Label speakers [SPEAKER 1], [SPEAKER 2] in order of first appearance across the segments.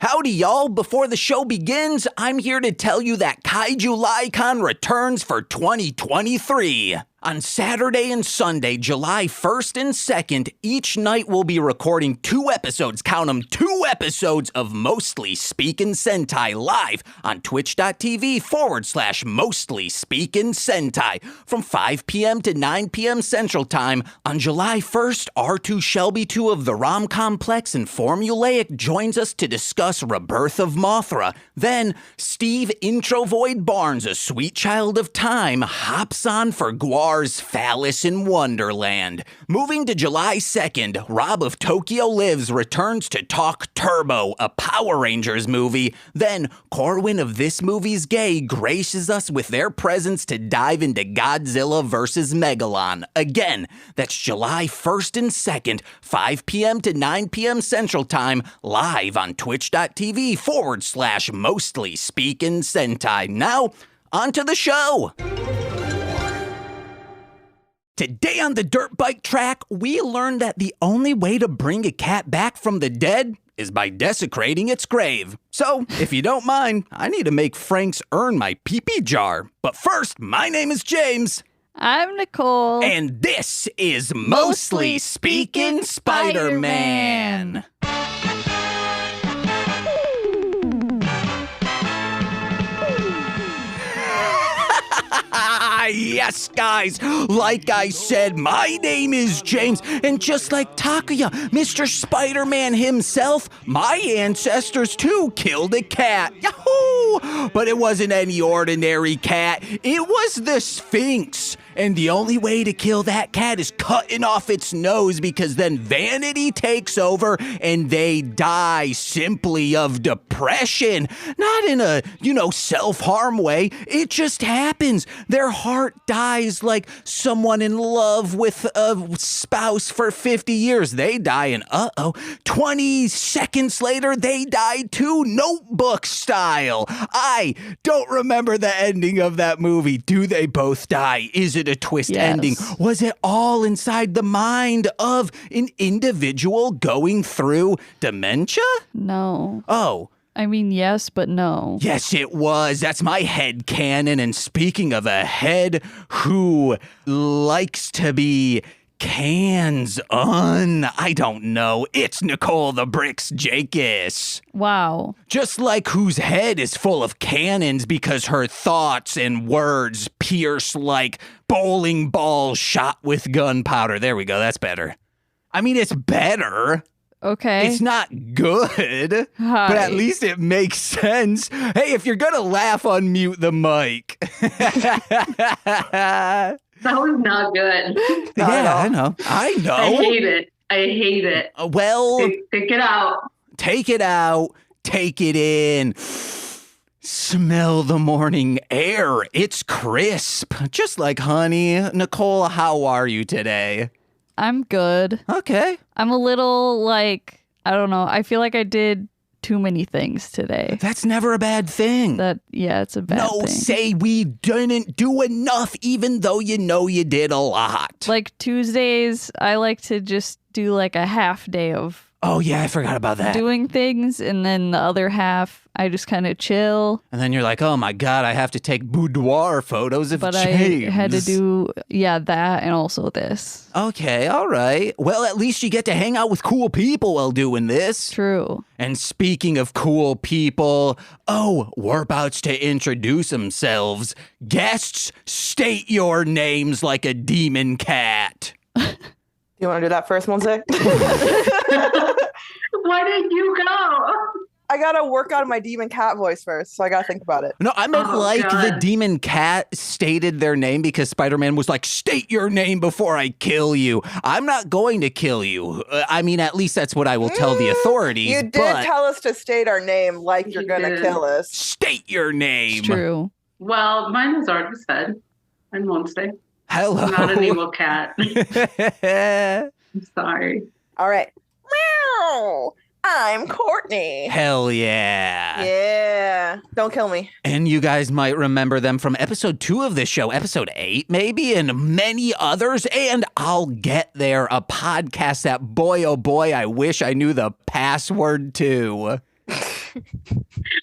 [SPEAKER 1] Howdy, y'all. Before the show begins, I'm here to tell you that Kaiju Lycon returns for 2023. On Saturday and Sunday, July 1st and 2nd, each night we'll be recording 2 episodes, count them, 2 episodes of Mostly Speakin' Sentai live on twitch.tv/Mostly Speakin' Sentai from 5 p.m. to 9 p.m. Central Time. On July 1st, R2 Shelby 2 of the Rom Complex and Formulaic joins us to discuss Rebirth of Mothra. Then, Steve Introvoid Barnes, a sweet child of time, hops on for Guar's Phallus in Wonderland. Moving to July 2nd, Rob of Tokyo Lives returns to talk Turbo, a Power Rangers movie. Then, Corwin of This Movie's Gay graces us with their presence to dive into Godzilla vs. Megalon. Again, that's July 1st and 2nd, 5 p.m. to 9 p.m. Central Time, live on twitch.tv/Mostly Speakin' Sentai. Now, on to the show. Today on the dirt bike track, we learned that the only way to bring a cat back from the dead is by desecrating its grave. So, if you don't mind, I need to make Frank's earn my pee-pee jar. But first, my name is James.
[SPEAKER 2] I'm Nicole.
[SPEAKER 1] And this is Mostly Speakin' Spider-Man. Yes, guys, like I said, my name is James, and just like Takuya, Mr. Spider-Man himself, my ancestors too killed a cat. Yahoo! But it wasn't any ordinary cat, it was the Sphinx. And the only way to kill that cat is cutting off its nose, because then vanity takes over and they die simply of depression. Not in a, self-harm way. It just happens. Their heart dies like someone in love with a spouse for 50 years. They die and 20 seconds later, they die too, Notebook style. I don't remember the ending of that movie. Do they both die? Is it a twist ending? Was it all inside the mind of an individual going through dementia?
[SPEAKER 2] No.
[SPEAKER 1] Oh.
[SPEAKER 2] I mean, yes, but no.
[SPEAKER 1] Yes, it was. That's my head canon. And speaking of a head who likes to be I don't know. It's Nicole the Bricks Jakis.
[SPEAKER 2] Wow.
[SPEAKER 1] Just like whose head is full of cannons because her thoughts and words pierce like bowling balls shot with gunpowder. There we go. That's better. I mean, it's better.
[SPEAKER 2] Okay.
[SPEAKER 1] It's not good,
[SPEAKER 2] Hi.
[SPEAKER 1] But at least it makes sense. Hey, if you're going to laugh, unmute the mic.
[SPEAKER 3] That was not good.
[SPEAKER 1] Yeah, I know.
[SPEAKER 3] I hate it.
[SPEAKER 1] Well,
[SPEAKER 3] take it out.
[SPEAKER 1] Take it out. Take it in. Smell the morning air. It's crisp, just like honey. Nicole, how are you today?
[SPEAKER 2] I'm good.
[SPEAKER 1] Okay.
[SPEAKER 2] I'm a little I don't know. I feel like I did too many things today.
[SPEAKER 1] That's never a bad thing.
[SPEAKER 2] It's a bad thing.
[SPEAKER 1] No, say we didn't do enough, even though you know you did a lot.
[SPEAKER 2] Like Tuesdays, I like to just do like a half day of
[SPEAKER 1] Oh, yeah, I forgot about that.
[SPEAKER 2] doing things, and then the other half, I just kind of chill.
[SPEAKER 1] And then you're like, oh my God, I have to take boudoir photos of
[SPEAKER 2] But
[SPEAKER 1] James.
[SPEAKER 2] I had to do, that and also this.
[SPEAKER 1] Okay, all right. Well, at least you get to hang out with cool people while doing this.
[SPEAKER 2] True.
[SPEAKER 1] And speaking of cool people, we're about to introduce themselves. Guests, state your names like a demon cat.
[SPEAKER 4] You want to do that first, Monse?
[SPEAKER 3] Why did you go?
[SPEAKER 4] I gotta work on my demon cat voice first, so I gotta think about it.
[SPEAKER 1] No, I meant the demon cat stated their name because Spider-Man was like, state your name before I kill you. I'm not going to kill you. I mean, at least that's what I will tell the authorities.
[SPEAKER 4] You did tell us to state our name like you're gonna kill us.
[SPEAKER 1] State your name.
[SPEAKER 2] It's true.
[SPEAKER 3] Well, mine was already said. I'm Monse.
[SPEAKER 1] Hello.
[SPEAKER 3] I'm not an evil cat. I'm sorry.
[SPEAKER 4] All right. Meow. I'm Courtney.
[SPEAKER 1] Hell yeah.
[SPEAKER 4] Yeah. Don't kill me.
[SPEAKER 1] And you guys might remember them from episode 2 of this show, episode 8 maybe, and many others. And I'll get there, a podcast that, boy, oh boy, I wish I knew the password to.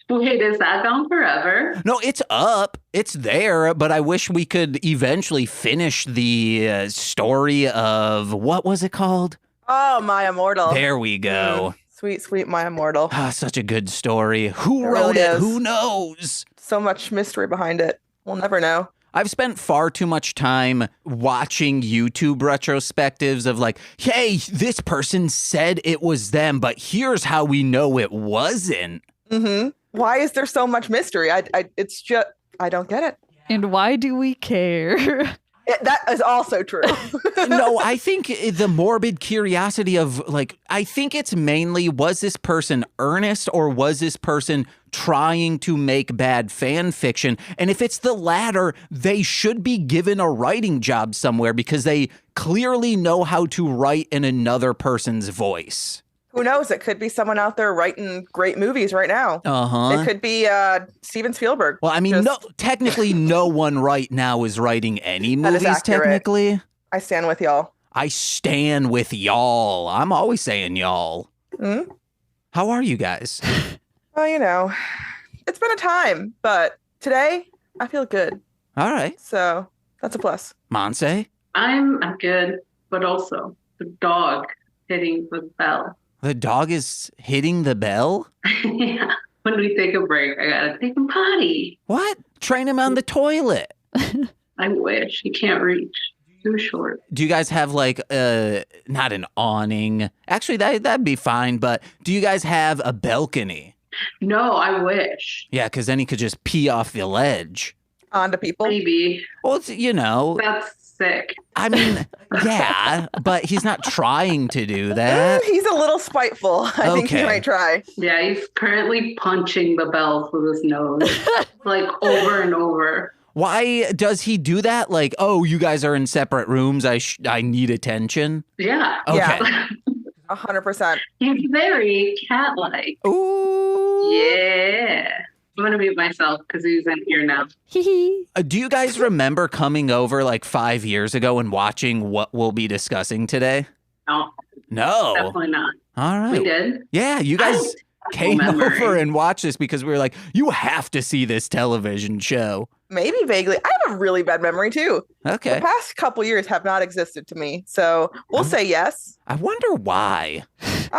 [SPEAKER 3] Wait, is that gone forever?
[SPEAKER 1] No, it's up. It's there, but I wish we could eventually finish the story of, what was it called?
[SPEAKER 4] Oh, my immortal.
[SPEAKER 1] There we go.
[SPEAKER 4] Sweet, sweet, my immortal.
[SPEAKER 1] Ah, such a good story. Who
[SPEAKER 4] It
[SPEAKER 1] wrote
[SPEAKER 4] really
[SPEAKER 1] it?
[SPEAKER 4] is.
[SPEAKER 1] Who knows?
[SPEAKER 4] So much mystery behind it. We'll never know.
[SPEAKER 1] I've spent far too much time watching YouTube retrospectives of like, hey, this person said it was them, but here's how we know it wasn't.
[SPEAKER 4] Mm-hmm. Why is there so much mystery? It's just, I don't get it.
[SPEAKER 2] And why do we care?
[SPEAKER 4] That is also true.
[SPEAKER 1] No, I think the morbid curiosity of like, I think it's mainly, was this person earnest or was this person trying to make bad fan fiction? And if it's the latter, they should be given a writing job somewhere because they clearly know how to write in another person's voice.
[SPEAKER 4] Who knows? It could be someone out there writing great movies right now.
[SPEAKER 1] Uh-huh.
[SPEAKER 4] It could be Steven Spielberg.
[SPEAKER 1] Well, I mean, no, technically no one right now is writing any
[SPEAKER 4] That is
[SPEAKER 1] movies,
[SPEAKER 4] accurate.
[SPEAKER 1] technically.
[SPEAKER 4] I stand with y'all.
[SPEAKER 1] I stand with y'all. I'm always saying y'all.
[SPEAKER 4] Mm?
[SPEAKER 1] How are you guys?
[SPEAKER 4] Well, you know, it's been a time, but today I feel good.
[SPEAKER 1] All right.
[SPEAKER 4] So that's a plus.
[SPEAKER 1] Monse?
[SPEAKER 3] I'm good, but also the dog hitting the bell.
[SPEAKER 1] The dog is hitting the bell?
[SPEAKER 3] Yeah. When we take a break, I gotta take a potty.
[SPEAKER 1] What? Train him on the toilet.
[SPEAKER 3] I wish. He can't reach. Too short.
[SPEAKER 1] Do you guys have like not an awning? Actually, that'd be fine, but do you guys have a balcony?
[SPEAKER 3] No, I wish.
[SPEAKER 1] Yeah, because then he could just pee off the ledge.
[SPEAKER 4] On to people.
[SPEAKER 3] Maybe.
[SPEAKER 1] Well, it's, you know,
[SPEAKER 3] That's sick.
[SPEAKER 1] I mean, yeah, but he's not trying to do that.
[SPEAKER 4] He's a little spiteful. I think he
[SPEAKER 1] Okay.
[SPEAKER 4] might try.
[SPEAKER 3] Yeah, he's currently punching the bells with his nose. Like over and over.
[SPEAKER 1] Why does he do that? Like, oh, you guys are in separate rooms. I need attention.
[SPEAKER 3] Yeah.
[SPEAKER 1] Okay.
[SPEAKER 4] Yeah. 100%.
[SPEAKER 3] He's very cat-like.
[SPEAKER 1] Ooh.
[SPEAKER 3] Yeah. I'm gonna mute myself because he's in here now.
[SPEAKER 1] Do you guys remember coming over like 5 years ago and watching what we'll be discussing today?
[SPEAKER 3] No,
[SPEAKER 1] No.
[SPEAKER 3] definitely not.
[SPEAKER 1] All right.
[SPEAKER 3] We did.
[SPEAKER 1] Yeah, you guys came
[SPEAKER 3] memory.
[SPEAKER 1] over and watched this because we were like, you have to see this television show.
[SPEAKER 4] Maybe vaguely. I have a really bad memory too.
[SPEAKER 1] Okay.
[SPEAKER 4] The past couple years have not existed to me. So we'll say yes.
[SPEAKER 1] I wonder why.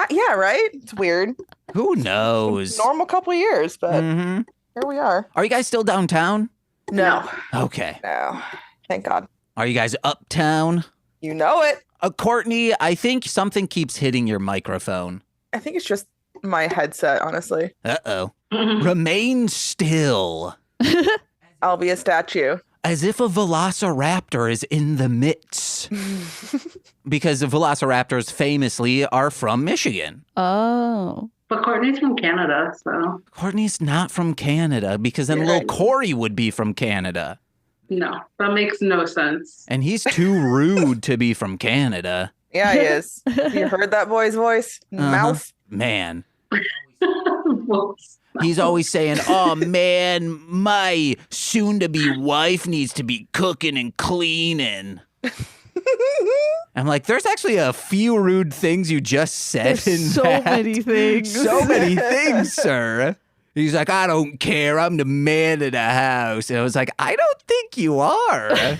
[SPEAKER 4] Yeah, right? It's weird.
[SPEAKER 1] Who knows?
[SPEAKER 4] Normal couple years, but
[SPEAKER 1] Mhm.
[SPEAKER 4] here we are.
[SPEAKER 1] Are you guys still downtown?
[SPEAKER 4] No.
[SPEAKER 1] Okay.
[SPEAKER 4] No. Thank God.
[SPEAKER 1] Are you guys uptown?
[SPEAKER 4] You know it.
[SPEAKER 1] Courtney, I think something keeps hitting your microphone.
[SPEAKER 4] I think it's just my headset, honestly.
[SPEAKER 1] Uh-oh. Remain still.
[SPEAKER 4] I'll be a statue.
[SPEAKER 1] As if a velociraptor is in the midst. Because the velociraptors famously are from Michigan.
[SPEAKER 2] Oh.
[SPEAKER 3] But Courtney's from Canada, so
[SPEAKER 1] Courtney's not from Canada because then little Corey would be from Canada.
[SPEAKER 3] no, that makes no sense.
[SPEAKER 1] And he's too rude to be from Canada.
[SPEAKER 4] Yeah, he is. You heard that boy's voice? Mouth?
[SPEAKER 1] Man.
[SPEAKER 3] Whoops.
[SPEAKER 1] He's always saying, oh man, my soon-to-be wife needs to be cooking and cleaning. I'm like, there's actually a few rude things you just said in
[SPEAKER 2] There's so
[SPEAKER 1] that.
[SPEAKER 2] many things.
[SPEAKER 1] So many things, sir. He's like, I don't care. I'm the man of the house. And I was like, I don't think you are.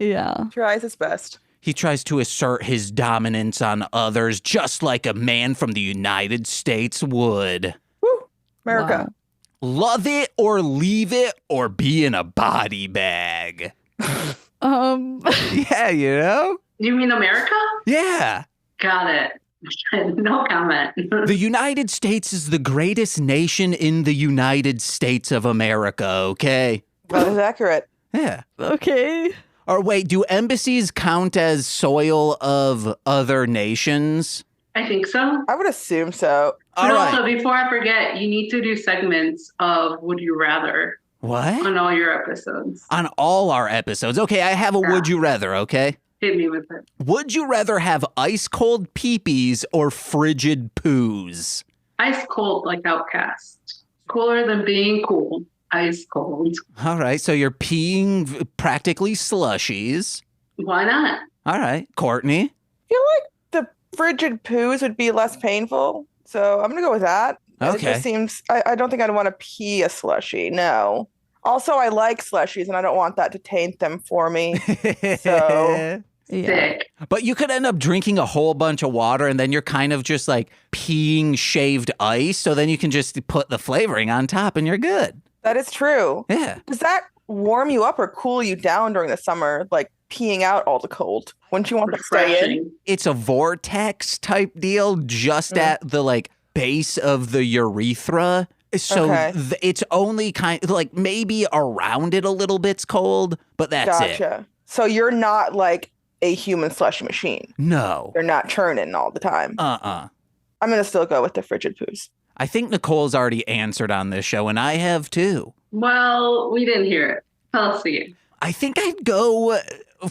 [SPEAKER 2] Yeah.
[SPEAKER 4] Tries his best.
[SPEAKER 1] He tries to assert his dominance on others just like a man from the United States would.
[SPEAKER 4] Woo. America.
[SPEAKER 2] Wow.
[SPEAKER 1] Love it or leave it or be in a body bag. Yeah, you know?
[SPEAKER 3] You mean America?
[SPEAKER 1] Yeah.
[SPEAKER 3] Got it. No comment.
[SPEAKER 1] The United States is the greatest nation in the United States of America, okay?
[SPEAKER 4] That is accurate.
[SPEAKER 1] Yeah.
[SPEAKER 2] Okay.
[SPEAKER 1] Or wait, do embassies count as soil of other nations?
[SPEAKER 3] I think so.
[SPEAKER 4] I would assume so.
[SPEAKER 1] All
[SPEAKER 3] But
[SPEAKER 1] right.
[SPEAKER 3] also, before I forget, you need to do segments of Would You Rather
[SPEAKER 1] What?
[SPEAKER 3] on all your episodes.
[SPEAKER 1] On all our episodes. Okay, I have a would you rather, okay?
[SPEAKER 3] Hit me with it.
[SPEAKER 1] Would you rather have ice cold peepees or frigid poos?
[SPEAKER 3] Ice cold like Outcast. Cooler than being cool. Ice cold.
[SPEAKER 1] All right, so you're peeing practically slushies.
[SPEAKER 3] Why not?
[SPEAKER 1] All right, Courtney.
[SPEAKER 4] I feel like the frigid poos would be less painful. So I'm going to go with that. It
[SPEAKER 1] Okay.
[SPEAKER 4] just seems, I don't think I'd want to pee a slushie. No. Also, I like slushies and I don't want that to taint them for me. So-
[SPEAKER 2] Yeah.
[SPEAKER 3] Sick.
[SPEAKER 1] But you could end up drinking a whole bunch of water and then you're kind of just like peeing shaved ice. So then you can just put the flavoring on top and you're good.
[SPEAKER 4] That is true.
[SPEAKER 1] Yeah.
[SPEAKER 4] Does that warm you up or cool you down during the summer, like peeing out all the cold? Wouldn't you want to stay in?
[SPEAKER 3] Refreshing.
[SPEAKER 1] It's a vortex type deal just at the like base of the urethra. So
[SPEAKER 4] Okay.
[SPEAKER 1] it's only kind of like maybe around it a little bit's cold, but that's it.
[SPEAKER 4] Gotcha. So you're not like a human slushie machine.
[SPEAKER 1] No.
[SPEAKER 4] You're not churning all the time.
[SPEAKER 1] Uh-uh.
[SPEAKER 4] I'm going to still go with the frigid poos.
[SPEAKER 1] I think Nicole's already answered on this show, and I have too.
[SPEAKER 3] Well, we didn't hear it. Tell us again.
[SPEAKER 1] I think I'd go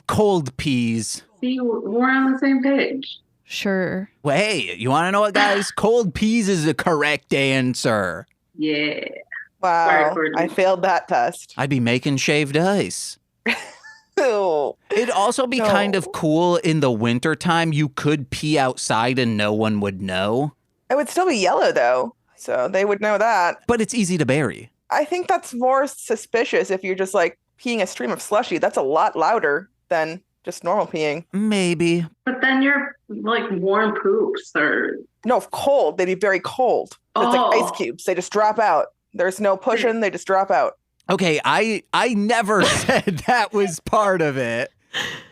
[SPEAKER 1] cold peas.
[SPEAKER 3] See, we're on the same page.
[SPEAKER 2] Sure.
[SPEAKER 1] Well, hey, you want to know what, guys? Cold peas is the correct answer.
[SPEAKER 3] Yeah. Sorry,
[SPEAKER 4] Wow.
[SPEAKER 3] Courtney.
[SPEAKER 4] I failed that test.
[SPEAKER 1] I'd be making shaved ice.
[SPEAKER 4] Ew.
[SPEAKER 1] It'd also be kind of
[SPEAKER 4] No.
[SPEAKER 1] cool in the wintertime. You could pee outside and no one would know,
[SPEAKER 4] It would still be yellow though. So they would know that.
[SPEAKER 1] but it's easy to bury.
[SPEAKER 4] I think that's more suspicious if you're just like peeing a stream of slushy. That's a lot louder than just normal peeing.
[SPEAKER 1] Maybe.
[SPEAKER 3] But then you're like warm poops or
[SPEAKER 4] No, cold. They'd be very cold. It's like
[SPEAKER 3] Oh.
[SPEAKER 4] ice cubes. They just drop out. There's no pushing. They just drop out.
[SPEAKER 1] Okay, I never said that was part of it.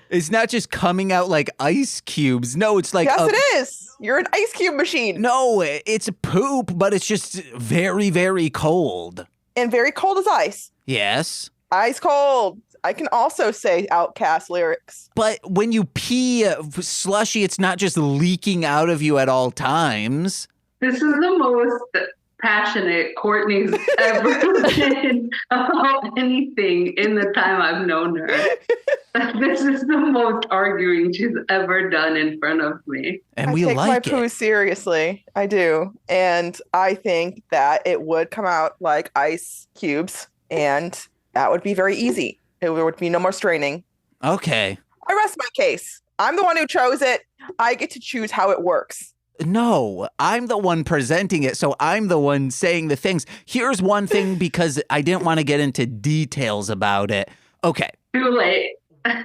[SPEAKER 1] It's not just coming out like ice cubes. No, it's like
[SPEAKER 4] Yes,
[SPEAKER 1] a-
[SPEAKER 4] it is. You're an ice cube machine.
[SPEAKER 1] No, it's poop, but it's just very, very cold.
[SPEAKER 4] And very cold as ice.
[SPEAKER 1] Yes.
[SPEAKER 4] Ice cold. I can also say Outcast lyrics.
[SPEAKER 1] But when you pee slushy, it's not just leaking out of you at all times.
[SPEAKER 3] this is the most passionate Courtney's ever been about anything in the time I've known her. This is the most arguing she's ever done in front of me.
[SPEAKER 1] And
[SPEAKER 4] I
[SPEAKER 1] we
[SPEAKER 4] take my
[SPEAKER 1] like
[SPEAKER 4] poo
[SPEAKER 1] it.
[SPEAKER 4] seriously. I do. And I think that it would come out like ice cubes. And that would be very easy. There would be no more straining.
[SPEAKER 1] Okay.
[SPEAKER 4] I rest my case. I'm the one who chose it. I get to choose how it works.
[SPEAKER 1] No, I'm the one presenting it, so I'm the one saying the things. Here's one thing because I didn't want to get into details about it. Okay.
[SPEAKER 3] Too late.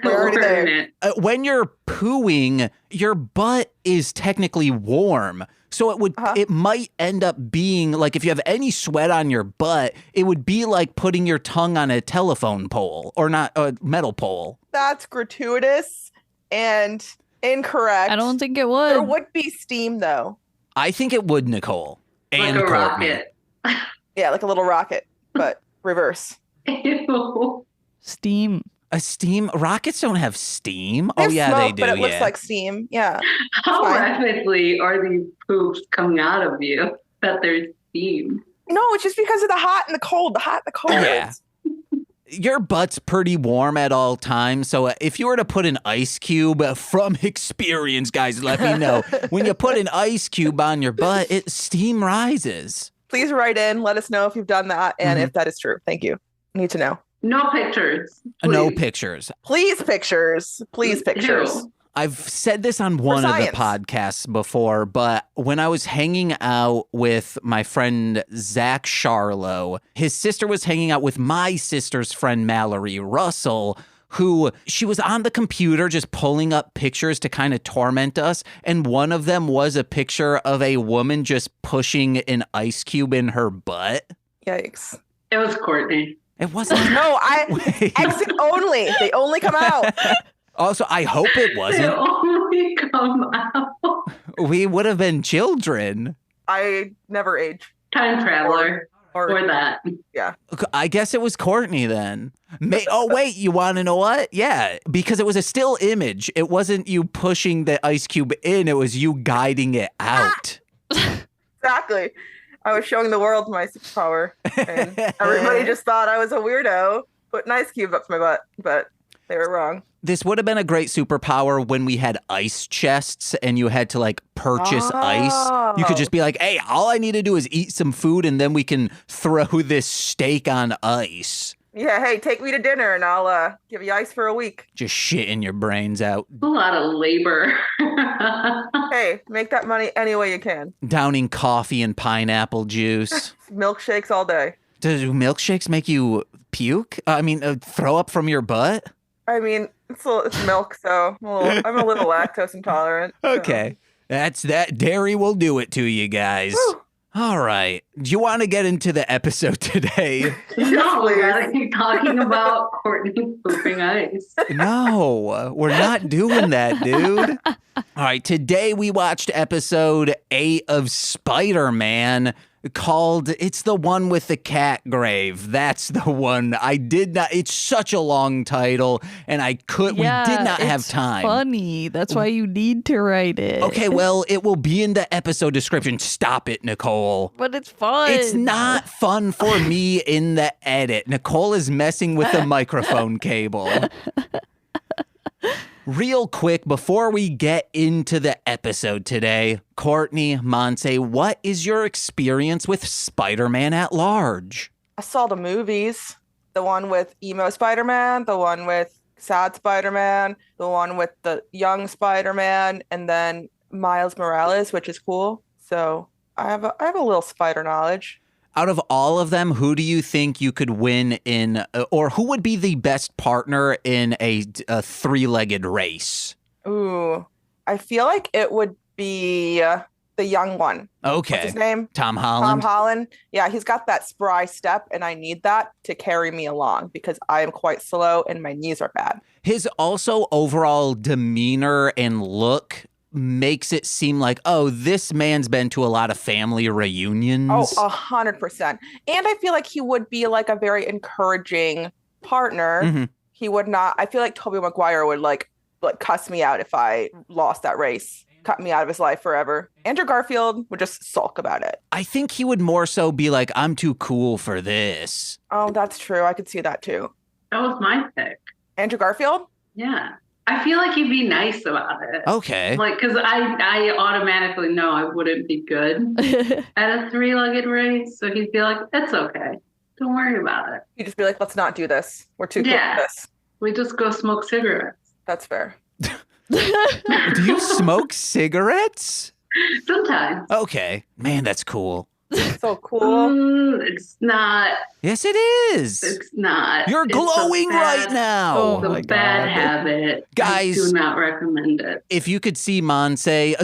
[SPEAKER 4] We're already
[SPEAKER 3] We're
[SPEAKER 4] there.
[SPEAKER 3] in it.
[SPEAKER 1] When you're pooing, your butt is technically warm. So it might end up being like if you have any sweat on your butt, it would be like putting your tongue on a telephone pole or not a metal pole.
[SPEAKER 4] That's gratuitous and incorrect.
[SPEAKER 2] I don't think it
[SPEAKER 4] There
[SPEAKER 2] would.
[SPEAKER 4] would be steam though.
[SPEAKER 1] I think it would, Nicole. And
[SPEAKER 3] Like a
[SPEAKER 1] Courtney.
[SPEAKER 3] rocket.
[SPEAKER 4] Yeah, like a little rocket, but reverse.
[SPEAKER 3] Ew.
[SPEAKER 2] Steam.
[SPEAKER 1] A steam rockets don't have steam.
[SPEAKER 4] They
[SPEAKER 1] Oh
[SPEAKER 4] have
[SPEAKER 1] yeah,
[SPEAKER 4] smoke,
[SPEAKER 1] they do.
[SPEAKER 4] but it
[SPEAKER 1] Yeah.
[SPEAKER 4] looks like steam. Yeah.
[SPEAKER 3] How
[SPEAKER 4] Fine.
[SPEAKER 3] rapidly are these poops coming out of you that there's steam?
[SPEAKER 4] No, it's just because of the hot and the cold. The hot and the cold.
[SPEAKER 1] Yeah. Your butt's pretty warm at all times. So if you were to put an ice cube from experience, guys, let me know. When you put an ice cube on your butt, steam rises.
[SPEAKER 4] Please write in. Let us know if you've done that and
[SPEAKER 1] Mhm.
[SPEAKER 4] if that is true. Thank you. Need to know.
[SPEAKER 3] No pictures.
[SPEAKER 1] No
[SPEAKER 3] please.
[SPEAKER 1] pictures.
[SPEAKER 4] Please pictures. Please pictures.
[SPEAKER 3] Ew.
[SPEAKER 1] I've said this on one of the
[SPEAKER 4] science.
[SPEAKER 1] podcasts before, but when I was hanging out with my friend Zach Charlo, his sister was hanging out with my sister's friend Mallory Russell, who she was on the computer just pulling up pictures to kind of torment us. And one of them was a picture of a woman just pushing an ice cube in her butt.
[SPEAKER 4] Yikes.
[SPEAKER 3] It was Courtney.
[SPEAKER 1] It wasn't.
[SPEAKER 4] No, I
[SPEAKER 1] Wait.
[SPEAKER 4] exit only. They only come out.
[SPEAKER 1] Also, I hope it
[SPEAKER 3] They
[SPEAKER 1] wasn't.
[SPEAKER 3] only come out.
[SPEAKER 1] We would have been children.
[SPEAKER 4] I never age.
[SPEAKER 3] Time traveler.
[SPEAKER 4] Or
[SPEAKER 3] Or that.
[SPEAKER 1] I guess it was Courtney then. Oh, wait, you want to know what? Yeah, because it was a still image. It wasn't you pushing the ice cube in, it was you guiding it out.
[SPEAKER 4] exactly. I was showing the world my superpower. And everybody just thought I was a weirdo. Put an ice cube up my butt, but they were wrong.
[SPEAKER 1] This would have been a great superpower when we had ice chests and you had to like purchase ice. You could just be like, hey, all I need to do is eat some food and then we can throw this steak on ice.
[SPEAKER 4] Yeah, hey, take me to dinner and I'll give you ice for a week.
[SPEAKER 1] Just shitting your brains out.
[SPEAKER 3] A lot of labor.
[SPEAKER 4] Hey, make that money any way you can.
[SPEAKER 1] Downing coffee and pineapple juice.
[SPEAKER 4] Milkshakes all day.
[SPEAKER 1] Do milkshakes make you puke? Throw up from your butt?
[SPEAKER 4] I mean, it's milk, so I'm a little lactose intolerant. So.
[SPEAKER 1] Okay. That's that. Dairy will do it to you guys.
[SPEAKER 4] Whew.
[SPEAKER 1] All right. Do you want to get into the episode today?
[SPEAKER 3] No, we gotta keep talking about Courtney pooping ice.
[SPEAKER 1] No, we're not doing that, dude. All right. Today we watched episode 8 of Spider-Man called, it's the one with the cat grave. That's the one. It's such a long title and we did not have time.
[SPEAKER 2] Funny. That's why you need to write it.
[SPEAKER 1] Okay, well, it will be in the episode description. Stop it, Nicole.
[SPEAKER 2] But it's fun.
[SPEAKER 1] It's not fun for me in the edit. Nicole is messing with the microphone cable. Real quick, before we get into the episode today, Courtney, Monse, what is your experience with Spider-Man at large?
[SPEAKER 4] I saw the movies. The one with emo Spider-Man, the one with sad Spider-Man, the one with the young Spider-Man, and then Miles Morales, which is cool. So I have a little spider knowledge.
[SPEAKER 1] Out of all of them, who do you think you could win in, or who would be the best partner in a three-legged race?
[SPEAKER 4] Ooh, I feel like it would be the young one.
[SPEAKER 1] Okay.
[SPEAKER 4] What's his name?
[SPEAKER 1] Tom Holland?
[SPEAKER 4] Tom Holland. Yeah, he's got that spry step, and I need that to carry me along because I am quite slow and my knees are bad. His
[SPEAKER 1] also overall demeanor and look makes it seem like, oh, this man's been to a lot of family reunions.
[SPEAKER 4] Oh, 100%. And I feel like he would be like a very encouraging partner.
[SPEAKER 1] Mm-hmm.
[SPEAKER 4] He would not, I feel like Tobey Maguire would like cuss me out if I lost that race, cut me out of his life forever. Andrew Garfield would just sulk about it.
[SPEAKER 1] I think he would more so be like, I'm too cool for this.
[SPEAKER 4] Oh, that's true. I could see that too.
[SPEAKER 3] That was my pick.
[SPEAKER 4] Andrew Garfield?
[SPEAKER 3] Yeah. I feel like he'd be nice about it.
[SPEAKER 1] Okay.
[SPEAKER 3] Like, because I automatically know I wouldn't be good at a three-legged race. So he'd be like, it's okay. Don't worry about it.
[SPEAKER 4] He'd just be like, let's not do this. We're too cool for this.
[SPEAKER 3] We just go smoke cigarettes.
[SPEAKER 4] That's fair.
[SPEAKER 1] Do you smoke cigarettes?
[SPEAKER 3] Sometimes.
[SPEAKER 1] Okay. Man, that's cool.
[SPEAKER 4] So cool.
[SPEAKER 3] It's not.
[SPEAKER 1] Yes, it is.
[SPEAKER 3] It's not.
[SPEAKER 1] You're glowing right now.
[SPEAKER 2] Oh,
[SPEAKER 3] It's a bad habit.
[SPEAKER 1] Guys,
[SPEAKER 3] I do not recommend it.
[SPEAKER 1] If you could see Monse,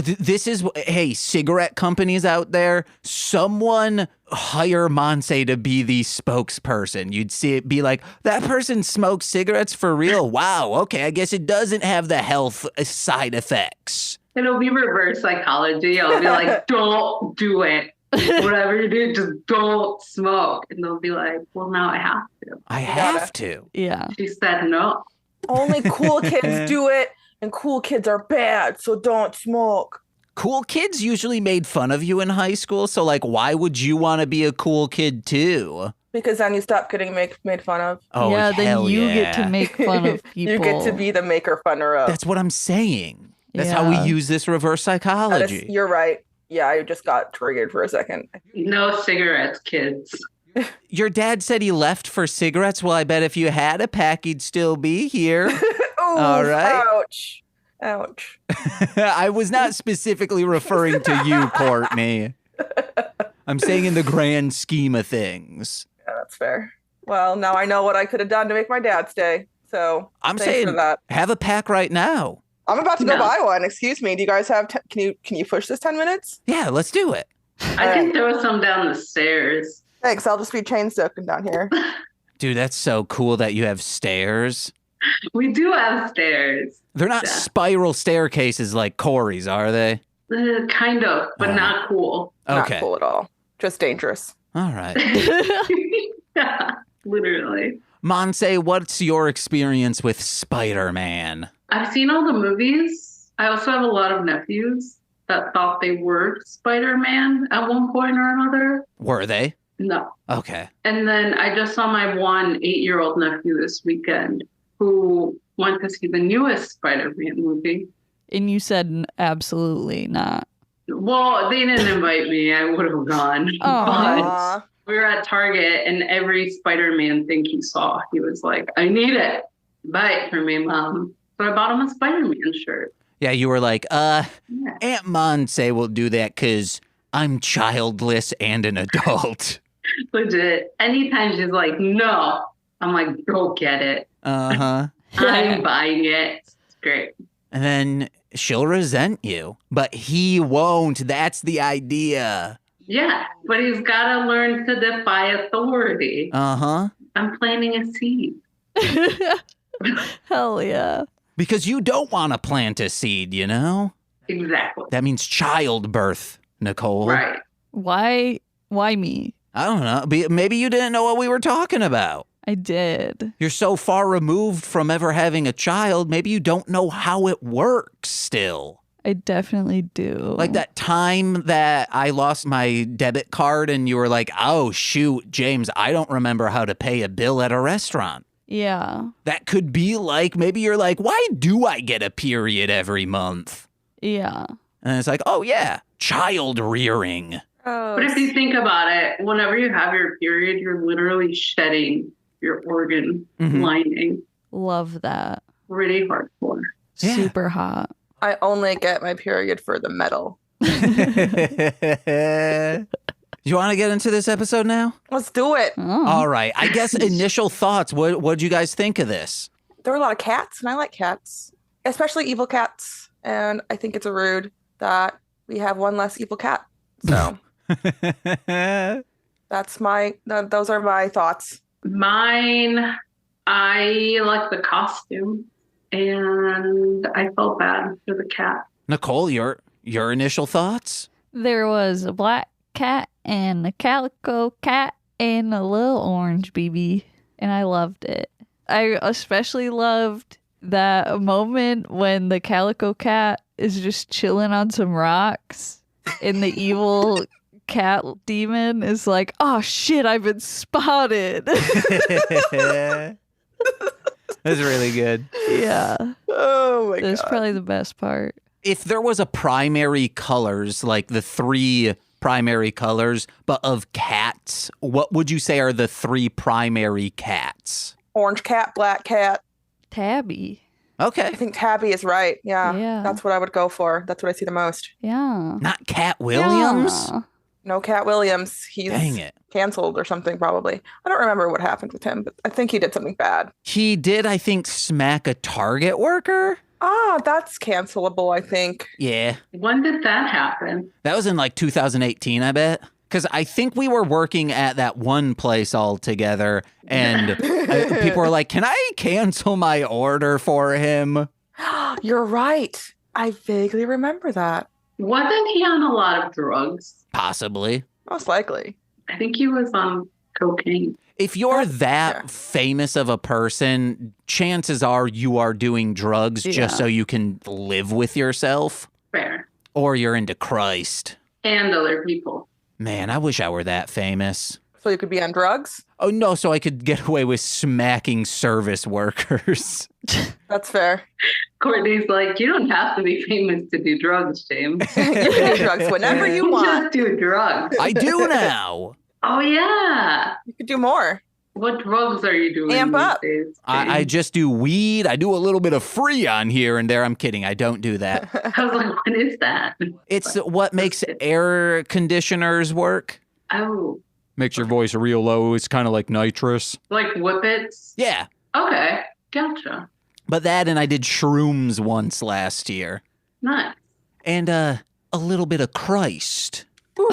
[SPEAKER 1] hey, cigarette companies out there, someone hire Monse to be the spokesperson. You'd see it be like, that person smokes cigarettes for real? Wow, okay, I guess it doesn't have the health side effects.
[SPEAKER 3] It'll be reverse psychology. I'll be like, don't do it. Whatever you do, just don't smoke. And they'll be like, well, now I have to.
[SPEAKER 1] I have to.
[SPEAKER 2] Yeah.
[SPEAKER 3] She said no.
[SPEAKER 4] Only cool kids do it, and cool kids are bad, so don't smoke.
[SPEAKER 1] Cool kids usually made fun of you in high school, so like, why would you want to be a cool kid too?
[SPEAKER 4] Because then you stop getting made fun of.
[SPEAKER 1] Oh,
[SPEAKER 2] yeah, then
[SPEAKER 1] hell
[SPEAKER 2] you
[SPEAKER 1] yeah.
[SPEAKER 2] get to make fun of people.
[SPEAKER 4] You get to be the maker funner of.
[SPEAKER 1] That's what I'm saying. That's how we use this reverse psychology.
[SPEAKER 4] You're right. Yeah, I just got triggered for a second.
[SPEAKER 3] No cigarettes, kids.
[SPEAKER 1] Your dad said he left for cigarettes. Well, I bet if you had a pack, he'd still be here.
[SPEAKER 4] Ooh,
[SPEAKER 1] all right.
[SPEAKER 4] Ouch. Ouch.
[SPEAKER 1] I was not specifically referring to you, Courtney. I'm saying in the grand scheme of things.
[SPEAKER 4] Yeah, that's fair. Well, now I know what I could have done to make my dad stay. So
[SPEAKER 1] I'm
[SPEAKER 4] thanks
[SPEAKER 1] saying
[SPEAKER 4] for that.
[SPEAKER 1] have a pack right now.
[SPEAKER 4] I'm about to go
[SPEAKER 3] No.
[SPEAKER 4] buy one. Excuse me. Do you guys have? Can you push this 10 minutes?
[SPEAKER 1] Yeah, let's do it.
[SPEAKER 3] I can throw some down the stairs.
[SPEAKER 4] Thanks. I'll just be chain soaking down here.
[SPEAKER 1] Dude, that's so cool that you have stairs.
[SPEAKER 3] We do have stairs.
[SPEAKER 1] They're not
[SPEAKER 3] Yeah.
[SPEAKER 1] spiral staircases like Corey's, are they?
[SPEAKER 3] Kind of, but not cool.
[SPEAKER 1] Okay.
[SPEAKER 4] Not cool at all. Just dangerous.
[SPEAKER 1] All right.
[SPEAKER 3] Yeah, literally.
[SPEAKER 1] Monse, what's your experience with Spider-Man?
[SPEAKER 3] I've seen all the movies. I also have a lot of nephews that thought they were Spider-Man at one point or another.
[SPEAKER 1] Were they?
[SPEAKER 3] No.
[SPEAKER 1] Okay.
[SPEAKER 3] And then I just saw my 8-year-old nephew this weekend who went to see the newest Spider-Man movie.
[SPEAKER 2] And you said absolutely not.
[SPEAKER 3] Well, they didn't invite me. I would have gone.
[SPEAKER 2] Aw.
[SPEAKER 3] But
[SPEAKER 4] Aw.
[SPEAKER 3] We were at Target, and every Spider-Man thing he saw, he was like, I need it. Buy it for me, Mom. So I bought him a Spider-Man shirt.
[SPEAKER 1] Yeah, you were like,
[SPEAKER 3] Yeah.
[SPEAKER 1] Aunt Monse will do that because I'm childless and an adult.
[SPEAKER 3] Legit. Anytime she's like, no, I'm like, go get it.
[SPEAKER 1] Uh-huh.
[SPEAKER 3] I'm buying it. It's great.
[SPEAKER 1] And then she'll resent you, but he won't. That's the idea.
[SPEAKER 3] Yeah, but he's got to learn to defy authority.
[SPEAKER 1] Uh-huh.
[SPEAKER 3] I'm planting a seed.
[SPEAKER 2] Hell yeah.
[SPEAKER 1] Because you don't want to plant a seed, you know?
[SPEAKER 3] Exactly.
[SPEAKER 1] That means childbirth, Nicole.
[SPEAKER 3] Right.
[SPEAKER 2] Why me?
[SPEAKER 1] I don't know. Maybe you didn't know what we were talking about.
[SPEAKER 2] I did.
[SPEAKER 1] You're so far removed from ever having a child, maybe you don't know how it works still.
[SPEAKER 2] I definitely do.
[SPEAKER 1] Like that time that I lost my debit card and you were like, oh, shoot, James, I don't remember how to pay a bill at a restaurant.
[SPEAKER 2] Yeah.
[SPEAKER 1] That could be like, maybe you're like, why do I get a period every month?
[SPEAKER 2] Yeah.
[SPEAKER 1] And it's like, oh, yeah, child rearing.
[SPEAKER 4] Oh,
[SPEAKER 3] But if you think about it, whenever you have your period, you're literally shedding your organ lining.
[SPEAKER 2] Love that.
[SPEAKER 3] Really hardcore.
[SPEAKER 1] Yeah.
[SPEAKER 2] Super hot.
[SPEAKER 4] I only get my period for the medal.
[SPEAKER 1] You want to get into this episode now?
[SPEAKER 4] Let's do it.
[SPEAKER 2] Oh.
[SPEAKER 1] All right. I guess initial thoughts. What'd you guys think of this?
[SPEAKER 4] There were a lot of cats, and I like cats, especially evil cats. And I think it's rude that we have one less evil cat. So those are my thoughts.
[SPEAKER 3] Mine, I like the costume, and I felt bad for the cat.
[SPEAKER 1] Nicole, your initial thoughts?
[SPEAKER 2] There was a black cat and a calico cat and a little orange BB, and I loved it. I especially loved that moment when the calico cat is just chilling on some rocks and the evil cat demon is like, oh shit, I've been spotted.
[SPEAKER 1] That's really good.
[SPEAKER 2] Yeah.
[SPEAKER 4] Oh my
[SPEAKER 2] That's
[SPEAKER 4] god.
[SPEAKER 2] probably the best part.
[SPEAKER 1] If there was a primary colors, like the 3 primary colors, but of cats, what would you say are the 3 primary cats?
[SPEAKER 4] Orange cat, black cat.
[SPEAKER 2] Tabby.
[SPEAKER 1] Okay.
[SPEAKER 4] I think Tabby is right. Yeah.
[SPEAKER 2] Yeah.
[SPEAKER 4] That's what I would go for. That's what I see the most.
[SPEAKER 2] Yeah.
[SPEAKER 1] Not Cat Williams?
[SPEAKER 2] Yeah.
[SPEAKER 4] No Cat Williams. He's
[SPEAKER 1] Dang it.
[SPEAKER 4] canceled or something probably. I don't remember what happened with him, but I think he did something bad.
[SPEAKER 1] He did, I think, smack a Target worker.
[SPEAKER 4] Ah, that's cancelable, I think.
[SPEAKER 1] Yeah.
[SPEAKER 3] When did that happen?
[SPEAKER 1] That was in like 2018, I bet. Because I think we were working at that one place all together, and people were like, can I cancel my order for him?
[SPEAKER 4] You're right. I vaguely remember that.
[SPEAKER 3] Wasn't he on a lot of drugs?
[SPEAKER 1] Possibly.
[SPEAKER 4] Most likely.
[SPEAKER 3] I think he was on cocaine.
[SPEAKER 1] If you're
[SPEAKER 4] That's
[SPEAKER 1] that
[SPEAKER 4] fair.
[SPEAKER 1] famous of a person, chances are you are doing drugs
[SPEAKER 2] Yeah.
[SPEAKER 1] just so you can live with yourself,
[SPEAKER 3] Fair.
[SPEAKER 1] or you're into Christ.
[SPEAKER 3] And other people.
[SPEAKER 1] Man, I wish I were that famous.
[SPEAKER 4] So you could be on drugs?
[SPEAKER 1] Oh, no, so I could get away with smacking service workers.
[SPEAKER 4] That's fair.
[SPEAKER 3] Courtney's like, you don't have to be famous to do drugs, James.
[SPEAKER 4] You can do drugs whenever you want.
[SPEAKER 3] Just do drugs.
[SPEAKER 1] I do now.
[SPEAKER 3] Oh, yeah.
[SPEAKER 4] You could do more.
[SPEAKER 3] What drugs are you doing
[SPEAKER 4] Amp
[SPEAKER 3] these
[SPEAKER 4] up.
[SPEAKER 3] days?
[SPEAKER 1] I just do weed. I do a little bit of free on here and there. I'm kidding. I don't do that.
[SPEAKER 3] I was like, what is that?
[SPEAKER 1] It's what makes air conditioners work.
[SPEAKER 3] Oh,
[SPEAKER 1] Makes your voice real low. It's kind of like nitrous.
[SPEAKER 3] like whippets?
[SPEAKER 1] Yeah.
[SPEAKER 3] Okay, gotcha.
[SPEAKER 1] But that, and I did shrooms once last year.
[SPEAKER 3] Nice.
[SPEAKER 1] And a little bit of Christ.
[SPEAKER 4] Ooh,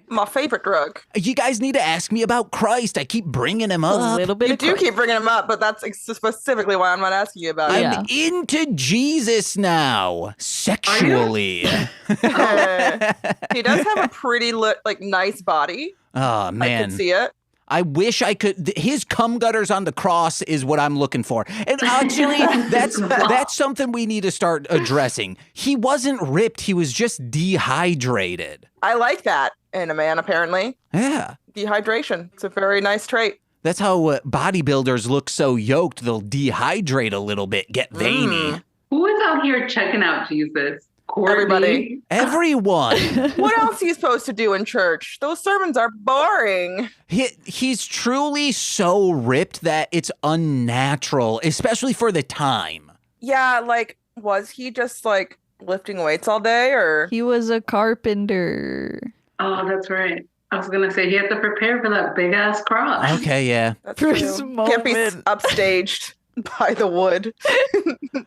[SPEAKER 4] my favorite drug.
[SPEAKER 1] You guys need to ask me about Christ. I keep bringing him
[SPEAKER 2] A
[SPEAKER 1] up.
[SPEAKER 2] little bit
[SPEAKER 4] You
[SPEAKER 2] of
[SPEAKER 4] do
[SPEAKER 2] Christ.
[SPEAKER 4] keep bringing him up, but that's specifically why I'm not asking you about it.
[SPEAKER 2] Yeah.
[SPEAKER 1] I'm into Jesus now, sexually.
[SPEAKER 4] He does have a pretty nice body.
[SPEAKER 1] Oh,
[SPEAKER 4] I
[SPEAKER 1] man.
[SPEAKER 4] could see it.
[SPEAKER 1] I wish I could. His cum gutters on the cross is what I'm looking for. And actually, that's something we need to start addressing. He wasn't ripped. He was just dehydrated.
[SPEAKER 4] I like that in a man, apparently.
[SPEAKER 1] Yeah.
[SPEAKER 4] Dehydration. It's a very nice trait.
[SPEAKER 1] That's how bodybuilders look so yoked. They'll dehydrate a little bit, get veiny.
[SPEAKER 3] Who is out here checking out Jesus? Courtney.
[SPEAKER 4] Everybody.
[SPEAKER 1] Everyone.
[SPEAKER 4] What else are you supposed to do in church? Those sermons are boring.
[SPEAKER 1] He's truly so ripped that it's unnatural, especially for the time.
[SPEAKER 4] Yeah, like, was he just like lifting weights all day or?
[SPEAKER 2] He was a carpenter.
[SPEAKER 3] Oh, that's right. I was gonna say he had to prepare for that big ass cross.
[SPEAKER 1] Okay, yeah.
[SPEAKER 4] That's
[SPEAKER 2] For
[SPEAKER 4] true.
[SPEAKER 2] his
[SPEAKER 4] Can't be
[SPEAKER 2] moment.
[SPEAKER 4] upstaged by the wood.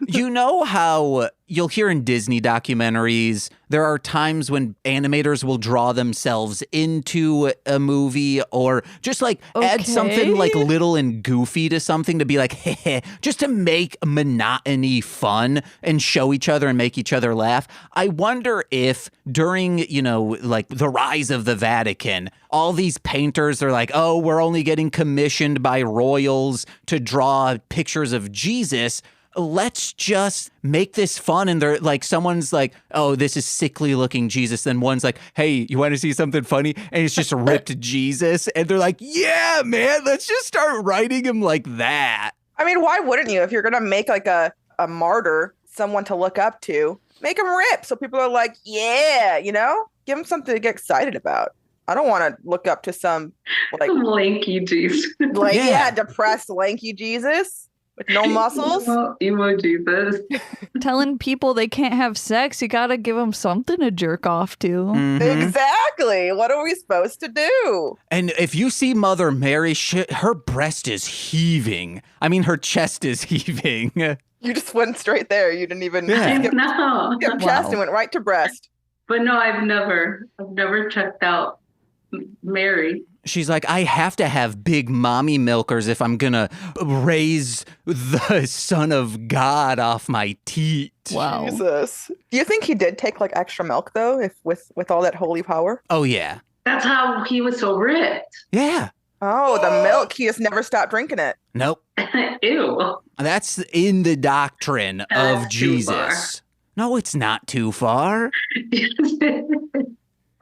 [SPEAKER 1] You know how you'll hear in Disney documentaries, there are times when animators will draw themselves into a movie or just like add something like
[SPEAKER 2] Okay.
[SPEAKER 1] little and goofy to something to be like, heh, just to make monotony fun and show each other and make each other laugh. I wonder if during, like the rise of the Vatican, all these painters are like, oh, we're only getting commissioned by royals to draw pictures of Jesus. Let's just make this fun. And they're like, someone's like, oh, this is sickly looking Jesus. Then one's like, hey, you want to see something funny? And it's just ripped Jesus. And they're like, yeah, man, let's just start writing him like that.
[SPEAKER 4] I mean, why wouldn't you? If you're gonna make like a martyr, someone to look up to, make him rip so people are like, yeah, give him something to get excited about. I don't want to look up to some like
[SPEAKER 3] Lanky Jesus.
[SPEAKER 4] depressed lanky Jesus with no muscles.
[SPEAKER 3] Emo Jesus.
[SPEAKER 2] Telling people they can't have sex, you gotta give them something to jerk off to.
[SPEAKER 1] Mhm.
[SPEAKER 4] Exactly. What are we supposed to do?
[SPEAKER 1] And if you see Mother Mary, her breast is heaving. I mean, her chest is heaving.
[SPEAKER 4] You just went straight there. You didn't even
[SPEAKER 1] Yeah.
[SPEAKER 4] skip
[SPEAKER 3] No.
[SPEAKER 4] chest and went right to breast.
[SPEAKER 3] But no, I've never checked out Mary.
[SPEAKER 1] She's like, I have to have big mommy milkers if I'm gonna raise the Son of God off my teat.
[SPEAKER 2] Wow.
[SPEAKER 4] Jesus. Do you think he did take like extra milk though, if with all that holy power?
[SPEAKER 1] Oh, yeah.
[SPEAKER 3] That's how he was so ripped.
[SPEAKER 1] Yeah.
[SPEAKER 4] Oh, the milk. He just never stopped drinking it.
[SPEAKER 1] Nope.
[SPEAKER 3] Ew.
[SPEAKER 1] That's in the doctrine of
[SPEAKER 3] That's too
[SPEAKER 1] Jesus. No, it's not too far.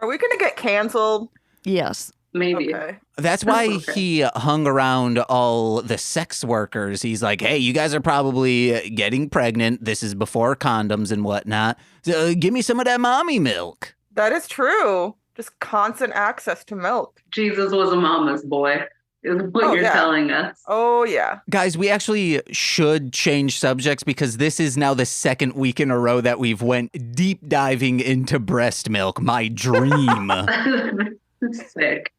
[SPEAKER 4] Are we going to get canceled?
[SPEAKER 2] Yes.
[SPEAKER 3] Maybe.
[SPEAKER 4] Okay.
[SPEAKER 1] That's why
[SPEAKER 3] Okay.
[SPEAKER 1] he hung around all the sex workers. He's like, hey, you guys are probably getting pregnant. This is before condoms and whatnot. So, give me some of that mommy milk.
[SPEAKER 4] That is true. Just constant access to milk.
[SPEAKER 3] Jesus was a mama's boy, is what
[SPEAKER 4] Oh,
[SPEAKER 3] you're
[SPEAKER 4] yeah.
[SPEAKER 3] telling us.
[SPEAKER 4] Oh, yeah.
[SPEAKER 1] Guys, we actually should change subjects because this is now the second week in a row that we've went deep diving into breast milk, my dream.
[SPEAKER 3] Sick.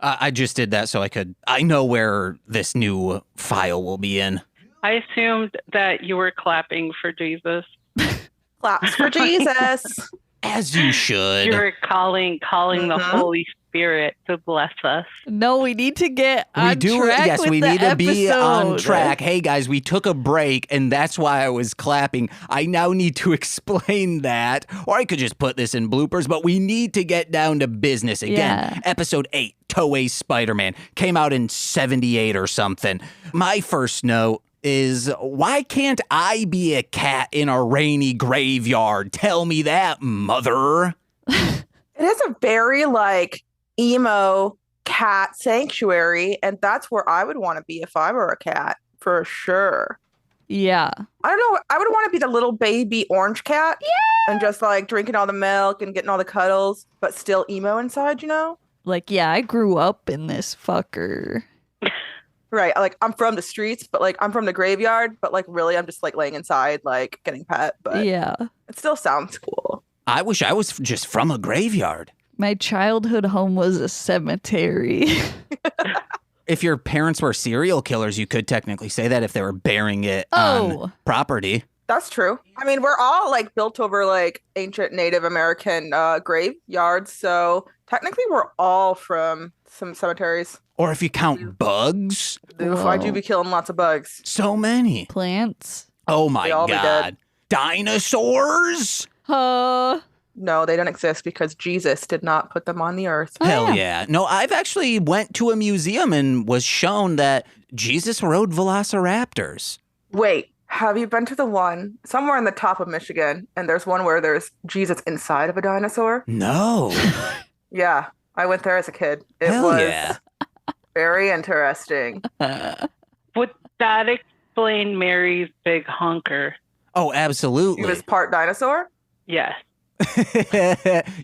[SPEAKER 1] I just did that so I know where this new file will be in.
[SPEAKER 5] I assumed that you were clapping for Jesus.
[SPEAKER 4] Claps for Jesus.
[SPEAKER 1] As you should.
[SPEAKER 5] You were calling the
[SPEAKER 4] Mhm.
[SPEAKER 5] Holy Spirit to bless us.
[SPEAKER 2] No, we need to get on track
[SPEAKER 1] yes,
[SPEAKER 2] with
[SPEAKER 1] we
[SPEAKER 2] the
[SPEAKER 1] need to be on
[SPEAKER 2] episode.
[SPEAKER 1] track. Hey guys, we took a break and that's why I was clapping. I now need to explain that, or I could just put this in bloopers, but we need to get down to business again.
[SPEAKER 2] Yeah.
[SPEAKER 1] Episode 8, Toei Spider-Man, came out in 78 or something. My first note is, why can't I be a cat in a rainy graveyard? Tell me that, mother.
[SPEAKER 4] It is a very like emo cat sanctuary, and that's where I would want to be if I were a cat, for sure.
[SPEAKER 2] Yeah.
[SPEAKER 4] I don't know. I would want to be the little baby orange cat. Yeah. And just like drinking all the milk and getting all the cuddles, but still emo inside,
[SPEAKER 2] Like, yeah, I grew up in this fucker.
[SPEAKER 4] Right. Like I'm from the streets, but like I'm from the graveyard, but like really I'm just like laying inside, like getting pet, but
[SPEAKER 2] Yeah.
[SPEAKER 4] it still sounds cool.
[SPEAKER 1] I wish I was just from a graveyard.
[SPEAKER 2] My childhood home was a cemetery.
[SPEAKER 1] If your parents were serial killers, you could technically say that if they were burying it on
[SPEAKER 2] Oh.
[SPEAKER 1] property.
[SPEAKER 4] That's true. I mean, we're all like built over like ancient Native American graveyards, so technically we're all from some cemeteries.
[SPEAKER 1] Or if you count bugs,
[SPEAKER 4] I do
[SPEAKER 2] Whoa.
[SPEAKER 4] be killing lots of bugs.
[SPEAKER 1] so many.
[SPEAKER 2] Plants.
[SPEAKER 1] Oh my
[SPEAKER 4] They all be
[SPEAKER 1] God.
[SPEAKER 4] dead.
[SPEAKER 1] Dinosaurs?
[SPEAKER 4] No, they don't exist because Jesus did not put them on the earth.
[SPEAKER 2] Oh,
[SPEAKER 1] Hell
[SPEAKER 2] yeah.
[SPEAKER 1] yeah. No, I've actually went to a museum and was shown that Jesus rode velociraptors.
[SPEAKER 4] Wait, have you been to the one somewhere in the top of Michigan? And there's one where there's Jesus inside of a dinosaur?
[SPEAKER 1] No.
[SPEAKER 4] Yeah, I went there as a kid. It
[SPEAKER 1] Hell
[SPEAKER 4] was
[SPEAKER 1] yeah.
[SPEAKER 4] very interesting.
[SPEAKER 5] Would that explain Mary's big honker?
[SPEAKER 1] Oh,
[SPEAKER 4] He
[SPEAKER 1] absolutely.
[SPEAKER 4] was part dinosaur?
[SPEAKER 5] Yes.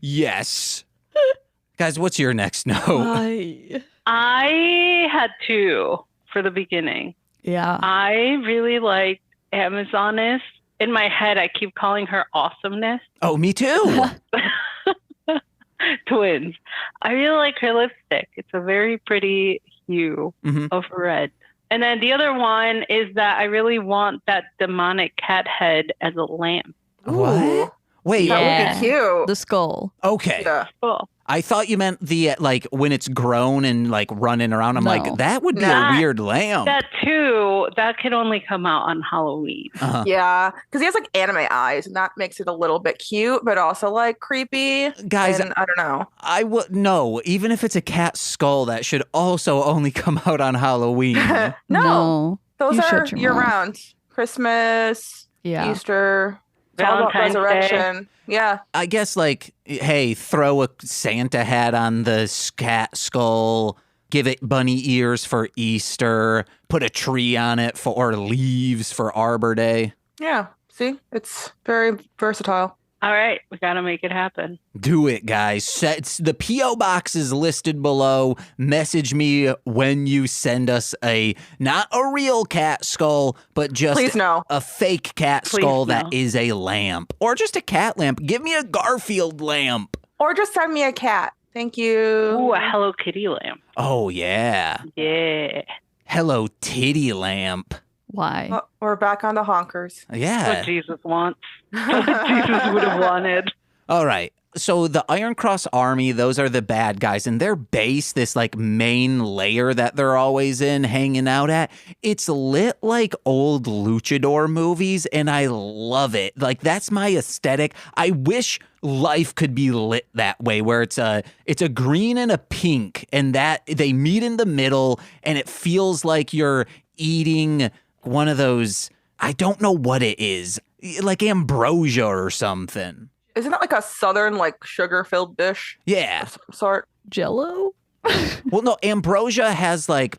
[SPEAKER 1] Yes. Guys, what's your next note?
[SPEAKER 2] Why?
[SPEAKER 5] I had two for the beginning.
[SPEAKER 2] Yeah.
[SPEAKER 5] I really liked Amazoness. In my head, I keep calling her Awesomeness.
[SPEAKER 1] Oh, me too.
[SPEAKER 5] Twins. I really like her lipstick. It's a very pretty hue
[SPEAKER 1] Mhm.
[SPEAKER 5] of red. And then the other one is that I really want that demonic cat head as a lamp.
[SPEAKER 1] What? Wait.
[SPEAKER 4] That
[SPEAKER 2] Yeah.
[SPEAKER 4] would be cute.
[SPEAKER 2] The skull.
[SPEAKER 1] Okay.
[SPEAKER 4] Yeah.
[SPEAKER 5] Cool.
[SPEAKER 1] I thought you meant the like when it's grown and like running around. I'm
[SPEAKER 2] No.
[SPEAKER 1] like, that would be
[SPEAKER 4] Nah.
[SPEAKER 1] a weird lamp.
[SPEAKER 5] That too, that could only come out on Halloween.
[SPEAKER 1] Uh-huh.
[SPEAKER 4] Yeah, because he has like anime eyes, and that makes it a little bit cute, but also like creepy.
[SPEAKER 1] Guys,
[SPEAKER 4] And I don't know.
[SPEAKER 1] I would no. Even if it's a cat skull, that should also only come out on Halloween.
[SPEAKER 4] No, those
[SPEAKER 2] You
[SPEAKER 4] are
[SPEAKER 2] shut your
[SPEAKER 4] year
[SPEAKER 2] mouth.
[SPEAKER 4] round. Christmas,
[SPEAKER 2] Yeah.
[SPEAKER 4] Easter, it's all about
[SPEAKER 5] Valentine's Day.
[SPEAKER 4] resurrection. Yeah,
[SPEAKER 1] I guess like, hey, throw a Santa hat on the cat skull. Give it bunny ears for Easter. Put a tree on it or leaves for Arbor Day.
[SPEAKER 4] yeah. See, it's very versatile.
[SPEAKER 5] All right, we got to make it happen.
[SPEAKER 1] Do it, guys. The P.O. box is listed below. Message me when you send us not a real cat skull, but just
[SPEAKER 4] Please no.
[SPEAKER 1] a fake cat
[SPEAKER 5] Please
[SPEAKER 1] skull
[SPEAKER 5] no.
[SPEAKER 1] that is a lamp. Or just a cat lamp. Give me a Garfield lamp.
[SPEAKER 4] Or just send me a cat. Thank you.
[SPEAKER 5] Ooh, a Hello Kitty lamp.
[SPEAKER 1] Oh, yeah.
[SPEAKER 5] Yeah.
[SPEAKER 1] Hello Titty lamp.
[SPEAKER 2] Why?
[SPEAKER 4] Oh, we're back on the honkers.
[SPEAKER 5] What
[SPEAKER 1] Yeah.
[SPEAKER 5] Jesus wants. What Jesus would have wanted.
[SPEAKER 1] All right. So the Iron Cross Army, those are the bad guys, and their base, this like main layer that they're always in, hanging out at, it's lit like old luchador movies, and I love it. Like that's my aesthetic. I wish life could be lit that way, where it's a green and a pink, and that they meet in the middle, and it feels like you're eating one of those. I don't know what it is, like ambrosia or something.
[SPEAKER 4] Isn't that like a southern, like sugar-filled dish
[SPEAKER 1] Yeah.
[SPEAKER 4] of some sort?
[SPEAKER 2] Jello?
[SPEAKER 1] Well, no, ambrosia has like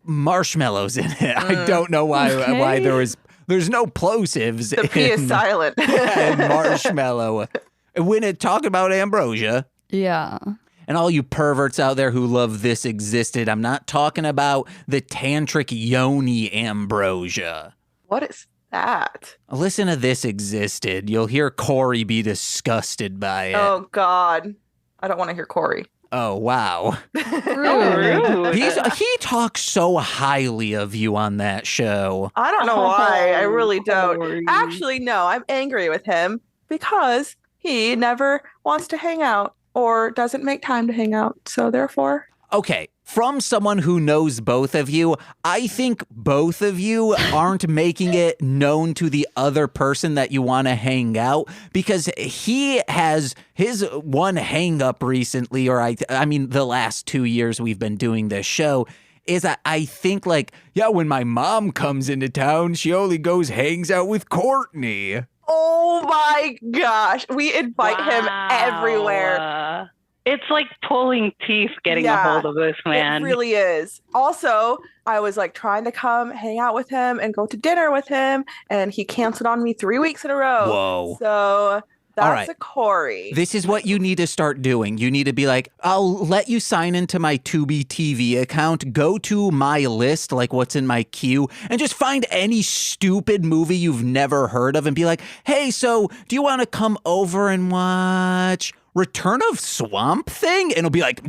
[SPEAKER 1] marshmallows in it. I don't know why
[SPEAKER 2] Okay.
[SPEAKER 1] there's no plosives
[SPEAKER 4] The P is
[SPEAKER 1] in,
[SPEAKER 4] silent.
[SPEAKER 1] in marshmallow. When it talk about ambrosia,
[SPEAKER 2] Yeah.
[SPEAKER 1] and all you perverts out there who love This Existed, I'm not talking about the tantric yoni ambrosia.
[SPEAKER 4] What is that?
[SPEAKER 1] Listen to This Existed. You'll hear Corey be disgusted by it.
[SPEAKER 4] Oh God, I don't want to hear Corey.
[SPEAKER 1] Oh, wow.
[SPEAKER 5] Rude.
[SPEAKER 1] He talks so highly of you on that show.
[SPEAKER 4] I don't know why. I
[SPEAKER 5] Oh,
[SPEAKER 4] really don't.
[SPEAKER 5] Corey.
[SPEAKER 4] Actually, no, I'm angry with him because he never wants to hang out or doesn't make time to hang out. So therefore,
[SPEAKER 1] Okay, from someone who knows both of you, I think both of you aren't making it known to the other person that you want to hang out, because he has his one hang up recently, or I mean the last 2 years we've been doing this show, is I think like, yeah, when my mom comes into town, she only hangs out with Courtney.
[SPEAKER 4] oh my gosh, we invite him everywhere.
[SPEAKER 5] Wow. It's like pulling teeth getting a
[SPEAKER 4] Yeah,
[SPEAKER 5] hold of this man.
[SPEAKER 4] It really is. Also, I was like trying to come hang out with him and go to dinner with him, and he canceled on me 3 weeks in a row.
[SPEAKER 1] Whoa.
[SPEAKER 4] So that's
[SPEAKER 1] right.
[SPEAKER 4] a Corey.
[SPEAKER 1] This is what you need to start doing. You need to be like, I'll let you sign into my Tubi TV account, go to my list, like what's in my queue, and just find any stupid movie you've never heard of and be like, hey, so do you want to come over and watch Return of Swamp Thing? And it'll be like,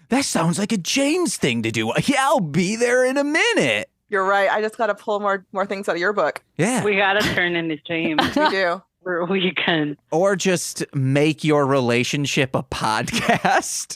[SPEAKER 1] that sounds like a James thing to do. Yeah, I'll be there in a minute.
[SPEAKER 4] You're right. I just got to pull more things out of your book.
[SPEAKER 1] Yeah.
[SPEAKER 5] We got to turn into James
[SPEAKER 4] We do.
[SPEAKER 5] for a weekend.
[SPEAKER 1] Or just make your relationship a podcast.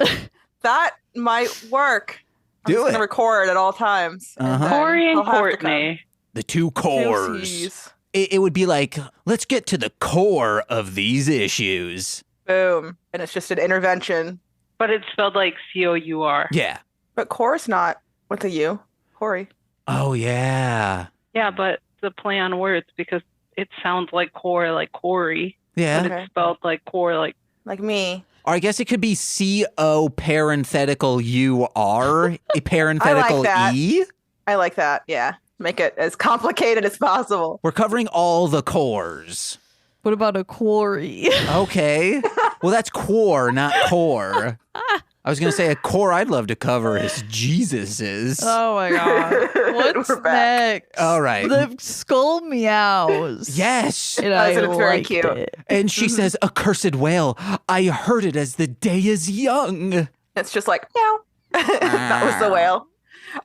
[SPEAKER 4] That might work. I'm
[SPEAKER 1] Do
[SPEAKER 4] just
[SPEAKER 1] it.
[SPEAKER 4] gonna record at all times.
[SPEAKER 1] Uh-huh.
[SPEAKER 5] Corey and
[SPEAKER 4] I'll have to come.
[SPEAKER 5] Courtney.
[SPEAKER 1] The two cores.
[SPEAKER 4] Oopsies.
[SPEAKER 1] It would be like, let's get to the core of these issues.
[SPEAKER 4] Boom. And it's just an intervention.
[SPEAKER 5] But it's spelled like Cour.
[SPEAKER 1] Yeah.
[SPEAKER 4] But Core's not with a U. Corey.
[SPEAKER 1] Oh, yeah.
[SPEAKER 5] Yeah, but the play on words because it sounds like core, like Corey.
[SPEAKER 1] Yeah.
[SPEAKER 5] But
[SPEAKER 4] Okay.
[SPEAKER 5] it's spelled like core, like
[SPEAKER 4] Like me.
[SPEAKER 1] Or I guess it could be CO parenthetical UR, a parenthetical
[SPEAKER 4] that.
[SPEAKER 1] E.
[SPEAKER 4] I like that. Yeah. Make it as complicated as possible.
[SPEAKER 1] We're covering all the cores.
[SPEAKER 2] What about a quarry?
[SPEAKER 1] Okay. Well, that's core, not core. I was going to say a core I'd love to cover is Jesus's.
[SPEAKER 2] Oh my god. What's
[SPEAKER 4] We're back.
[SPEAKER 2] next?
[SPEAKER 1] All right.
[SPEAKER 2] The skull meows.
[SPEAKER 1] Yes.
[SPEAKER 2] And I
[SPEAKER 4] It's very
[SPEAKER 2] liked
[SPEAKER 4] cute.
[SPEAKER 2] it.
[SPEAKER 1] And she says, accursed whale, I heard it as the day is young.
[SPEAKER 4] It's just like, meow. That was the whale.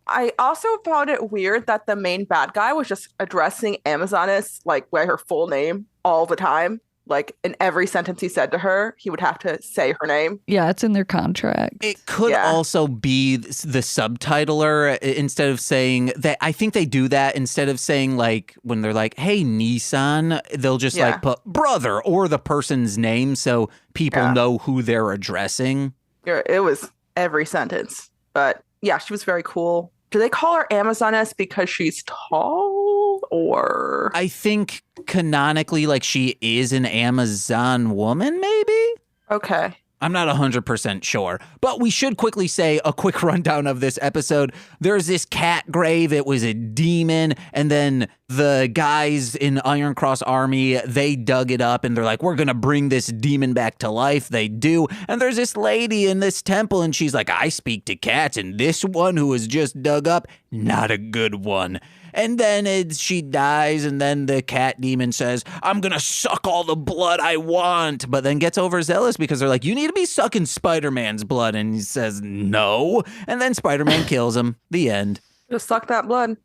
[SPEAKER 4] I also found it weird that the main bad guy was just addressing Amazonas like by her full name all the time. Like in every sentence he said to her, he would have to say her name.
[SPEAKER 2] Yeah, it's in their contract.
[SPEAKER 1] It could
[SPEAKER 4] Yeah.
[SPEAKER 1] also be the subtitler instead of saying that. I think they do that instead of saying like when they're like, hey, Nissan, they'll just
[SPEAKER 4] Yeah.
[SPEAKER 1] like put brother or the person's name so people
[SPEAKER 4] Yeah.
[SPEAKER 1] know who they're addressing.
[SPEAKER 4] It was every sentence. But yeah, she was very cool. Do they call her Amazonas because she's tall or?
[SPEAKER 1] I think canonically, like she is an Amazon woman, maybe?
[SPEAKER 4] Okay.
[SPEAKER 1] I'm not 100% sure, but we should quickly say a quick rundown of this episode. There's this cat grave. It was a demon. And then the guys in Iron Cross Army, they dug it up and they're like, we're going to bring this demon back to life. They do. And there's this lady in this temple and she's like, I speak to cats. And this one who was just dug up, not a good one. And then she dies, and then the cat demon says, I'm going to suck all the blood I want, but then gets overzealous because they're like, you need to be sucking Spider-Man's blood. And he says, no. And then Spider-Man kills him. The end.
[SPEAKER 4] Just suck that blood.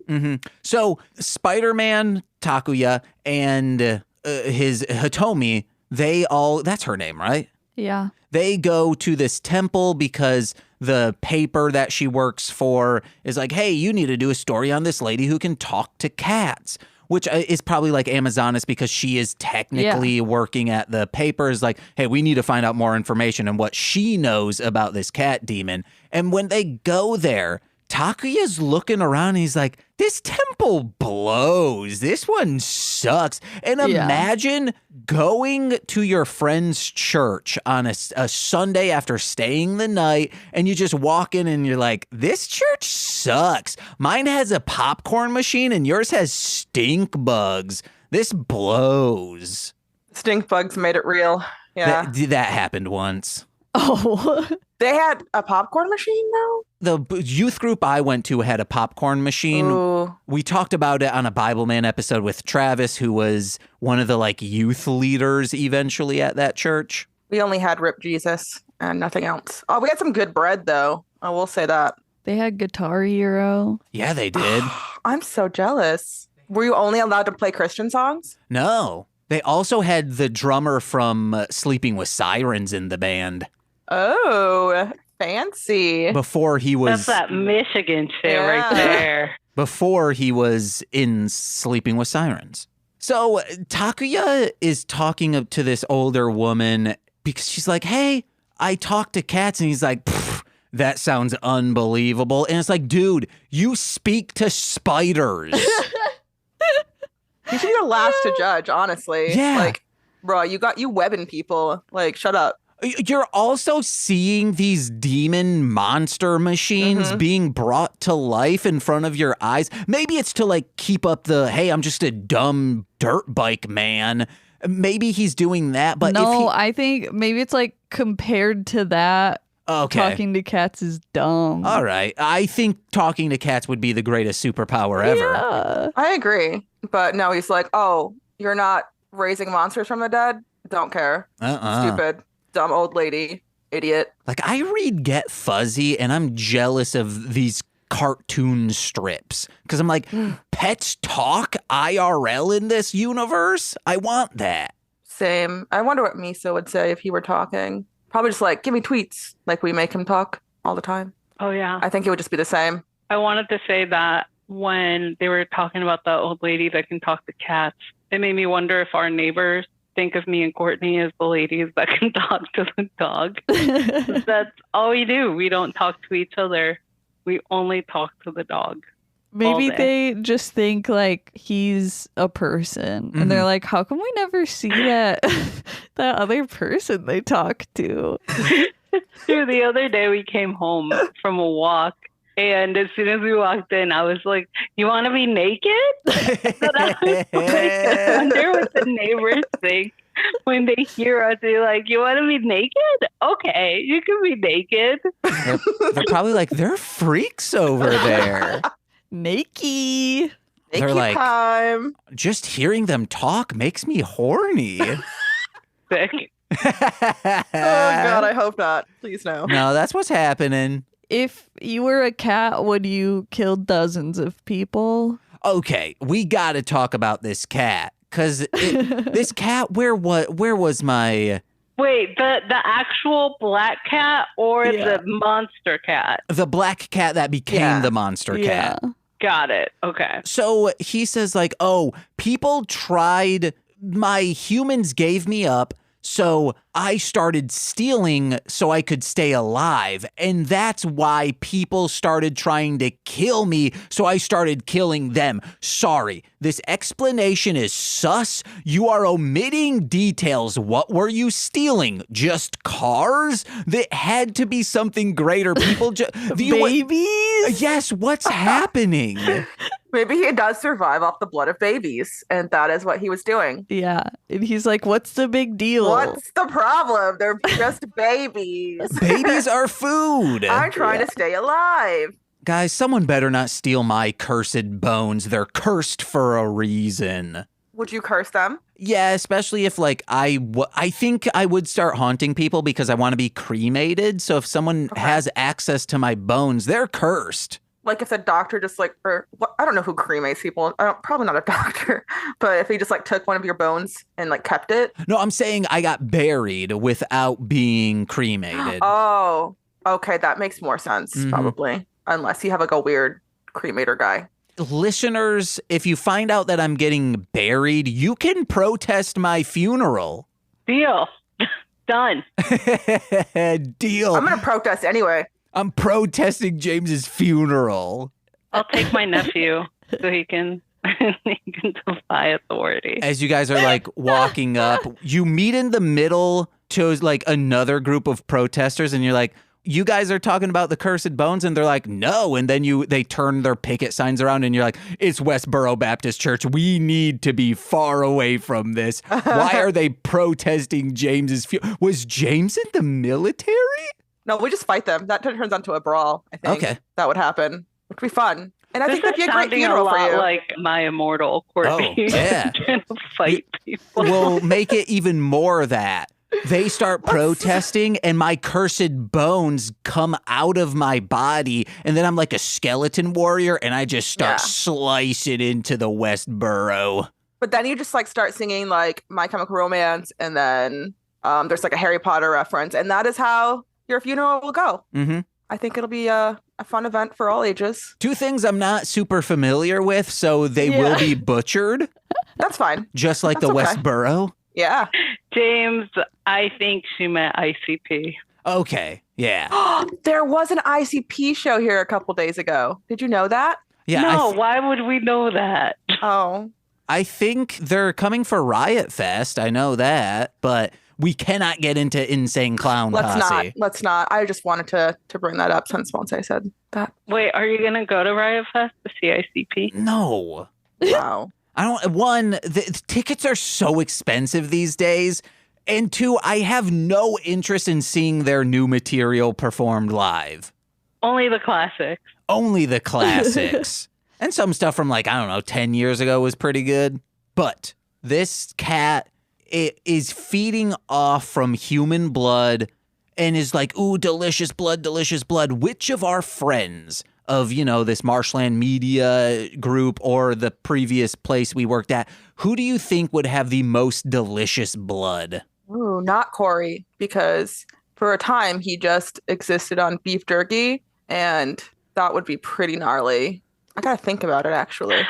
[SPEAKER 1] So Spider-Man, Takuya, and his Hitomi, that's her name, right?
[SPEAKER 2] Yeah.
[SPEAKER 1] They go to this temple because the paper that she works for is like, hey, you need to do a story on this lady who can talk to cats, which is probably like Amazonas because she is technically working at the paper is like, hey, we need to find out more information and what she knows about this cat demon. And when they go there, Takuya's looking around and he's like, this temple blows. This one sucks. And imagine going to your friend's church on a Sunday after staying the night and you just walk in and you're like, this church sucks. Mine has a popcorn machine and yours has stink bugs. This blows.
[SPEAKER 4] Stink bugs made it real. Yeah.
[SPEAKER 1] That happened once.
[SPEAKER 2] Oh.
[SPEAKER 4] They had a popcorn machine though?
[SPEAKER 1] The youth group I went to had a popcorn machine.
[SPEAKER 4] Ooh.
[SPEAKER 1] We talked about it on a Bible Man episode with Travis, who was one of the like youth leaders eventually at that church.
[SPEAKER 4] We only had Rip Jesus and nothing else. Oh, we had some good bread though. I will say that.
[SPEAKER 2] They had Guitar Hero.
[SPEAKER 1] Yeah, they did.
[SPEAKER 4] I'm so jealous. Were you only allowed to play Christian songs?
[SPEAKER 1] No. They also had the drummer from Sleeping with Sirens in the band.
[SPEAKER 4] Oh, fancy.
[SPEAKER 1] Before he was
[SPEAKER 5] That's that Michigan shit right there.
[SPEAKER 1] before he was in Sleeping with Sirens. So Takuya is talking to this older woman because she's like, hey, I talk to cats. And he's like, that sounds unbelievable. And it's like, dude, you speak to spiders.
[SPEAKER 4] You should be the last to judge, honestly.
[SPEAKER 1] Yeah.
[SPEAKER 4] Like, bro, you webbing people. Like, shut up.
[SPEAKER 1] You're also seeing these demon monster machines being brought to life in front of your eyes. Maybe it's to like keep up the, hey, I'm just a dumb dirt bike man. Maybe he's doing that, but
[SPEAKER 2] no, I think maybe it's like compared to that,
[SPEAKER 1] okay.
[SPEAKER 2] talking to cats is dumb.
[SPEAKER 1] All right. I think talking to cats would be the greatest superpower ever.
[SPEAKER 2] Yeah.
[SPEAKER 4] I agree. But no, he's like, oh, you're not raising monsters from the dead? Don't care. Stupid. Dumb old lady. Idiot.
[SPEAKER 1] Like, I read Get Fuzzy, and I'm jealous of these cartoon strips. Because I'm like, pets talk IRL in this universe? I want that.
[SPEAKER 4] Same. I wonder what Miso would say if he were talking. Probably just like, give me tweets. Like we make him talk all the time.
[SPEAKER 5] Oh, yeah.
[SPEAKER 4] I think it would just be the same.
[SPEAKER 5] I wanted to say that when they were talking about the old lady that can talk to cats, it made me wonder if our neighbors think of me and Courtney as the ladies that can talk to the dog. That's all we do. We don't talk to each other. We only talk to the dog.
[SPEAKER 2] Maybe
[SPEAKER 5] all day.
[SPEAKER 2] they just think like he's a person and they're like, how come we never see that that other person they talk to?
[SPEAKER 5] Dude, the other day we came home from a walk And as soon as we walked in, I was like, "You want to be naked?" So I was like, I wonder what the neighbors think when they hear us. They're like, "You want to be naked? Okay, you can be naked."
[SPEAKER 1] They're probably like, they're freaks over there.
[SPEAKER 2] Naked.
[SPEAKER 1] They're
[SPEAKER 4] Naked
[SPEAKER 1] like,
[SPEAKER 4] time.
[SPEAKER 1] just hearing them talk makes me horny.
[SPEAKER 5] Sick.
[SPEAKER 4] Oh God, I hope not. Please no.
[SPEAKER 1] No, that's what's happening.
[SPEAKER 2] If you were a cat, would you kill dozens of people?
[SPEAKER 1] Okay, we got to talk about this cat. Because this cat, where was my...
[SPEAKER 5] Wait, the actual black cat or
[SPEAKER 2] Yeah.
[SPEAKER 5] the monster cat?
[SPEAKER 1] The black cat that became the monster cat.
[SPEAKER 5] Got it. Okay.
[SPEAKER 1] So he says like, oh, people tried, my humans gave me up, so I started stealing so I could stay alive. And that's why people started trying to kill me, so I started killing them. Sorry, this explanation is sus. You are omitting details. What were you stealing? Just cars? That had to be something greater. People just...
[SPEAKER 2] Babies?
[SPEAKER 1] Yes, what's happening?
[SPEAKER 4] Maybe he does survive off the blood of babies, and that is what he was doing.
[SPEAKER 2] Yeah. And he's like, what's the big deal?
[SPEAKER 4] What's the problem? They're just babies.
[SPEAKER 1] Babies are food.
[SPEAKER 4] I'm trying to stay alive.
[SPEAKER 1] Guys, someone better not steal my cursed bones. They're cursed for a reason.
[SPEAKER 4] Would you curse them?
[SPEAKER 1] Yeah, especially if like I think I would start haunting people because I want to be cremated. So if someone has access to my bones, they're cursed.
[SPEAKER 4] Like if the doctor just like, or I don't know who cremates people. Probably not a doctor, but if he just like took one of your bones and like kept it.
[SPEAKER 1] No, I'm saying I got buried without being cremated.
[SPEAKER 4] Oh, okay. That makes more sense probably. Unless you have like a weird cremator guy.
[SPEAKER 1] Listeners, if you find out that I'm getting buried, you can protest my funeral.
[SPEAKER 5] Deal. Done.
[SPEAKER 1] Deal.
[SPEAKER 4] I'm going to protest anyway.
[SPEAKER 1] I'm protesting James's funeral.
[SPEAKER 5] I'll take my nephew so he can defy authority.
[SPEAKER 1] As you guys are like walking up, you meet in the middle to like another group of protesters, and you're like, you guys are talking about the cursed bones, and they're like, no. And then they turn their picket signs around, and you're like, it's Westboro Baptist Church. We need to be far away from this. Why are they protesting James's funeral? Was James in the military?
[SPEAKER 4] No, we just fight them. That turns into a brawl, I think.
[SPEAKER 1] Okay.
[SPEAKER 4] That would happen. Which would be fun. And I
[SPEAKER 5] This
[SPEAKER 4] think that'd be
[SPEAKER 5] is
[SPEAKER 4] a great
[SPEAKER 5] sounding
[SPEAKER 4] funeral for
[SPEAKER 5] lot
[SPEAKER 4] you.
[SPEAKER 5] like my immortal Courtney.
[SPEAKER 1] Oh, yeah.
[SPEAKER 5] Trying to fight people.
[SPEAKER 1] We'll make it even more of that. They start protesting, and my cursed bones come out of my body, and then I'm like a skeleton warrior, and I just start slicing into the Westboro.
[SPEAKER 4] But then you just like start singing like My Chemical Romance, and then there's like a Harry Potter reference, and that is how your funeral will go.
[SPEAKER 1] Mm-hmm.
[SPEAKER 4] I think it'll be a fun event for all ages.
[SPEAKER 1] Two things I'm not super familiar with, so they will be butchered,
[SPEAKER 4] That's fine.
[SPEAKER 1] just like
[SPEAKER 4] That's
[SPEAKER 1] the
[SPEAKER 4] okay.
[SPEAKER 1] Westboro.
[SPEAKER 4] Yeah.
[SPEAKER 5] James, I think she meant ICP.
[SPEAKER 1] Okay, yeah.
[SPEAKER 4] There was an ICP show here a couple days ago. Did you know that?
[SPEAKER 1] Yeah,
[SPEAKER 5] No, why would we know that?
[SPEAKER 4] Oh.
[SPEAKER 1] I think they're coming for Riot Fest. I know that, but we cannot get into Insane Clown Posse.
[SPEAKER 4] Let's not. I just wanted to bring that up since Monse said that.
[SPEAKER 5] Wait, are you going to go to Riot Fest to see ICP?
[SPEAKER 1] No.
[SPEAKER 4] Wow.
[SPEAKER 1] I don't. One, the tickets are so expensive these days. And two, I have no interest in seeing their new material performed live.
[SPEAKER 5] Only the classics.
[SPEAKER 1] Only the classics. And some stuff from like, I don't know, 10 years ago was pretty good. But this cat, it is feeding off from human blood and is like, ooh, delicious blood, delicious blood. Which of our friends of, you know, this Marshland Media group or the previous place we worked at, who do you think would have the most delicious blood?
[SPEAKER 4] Ooh, not Corey, because for a time he just existed on beef jerky, and that would be pretty gnarly. I gotta think about it, actually.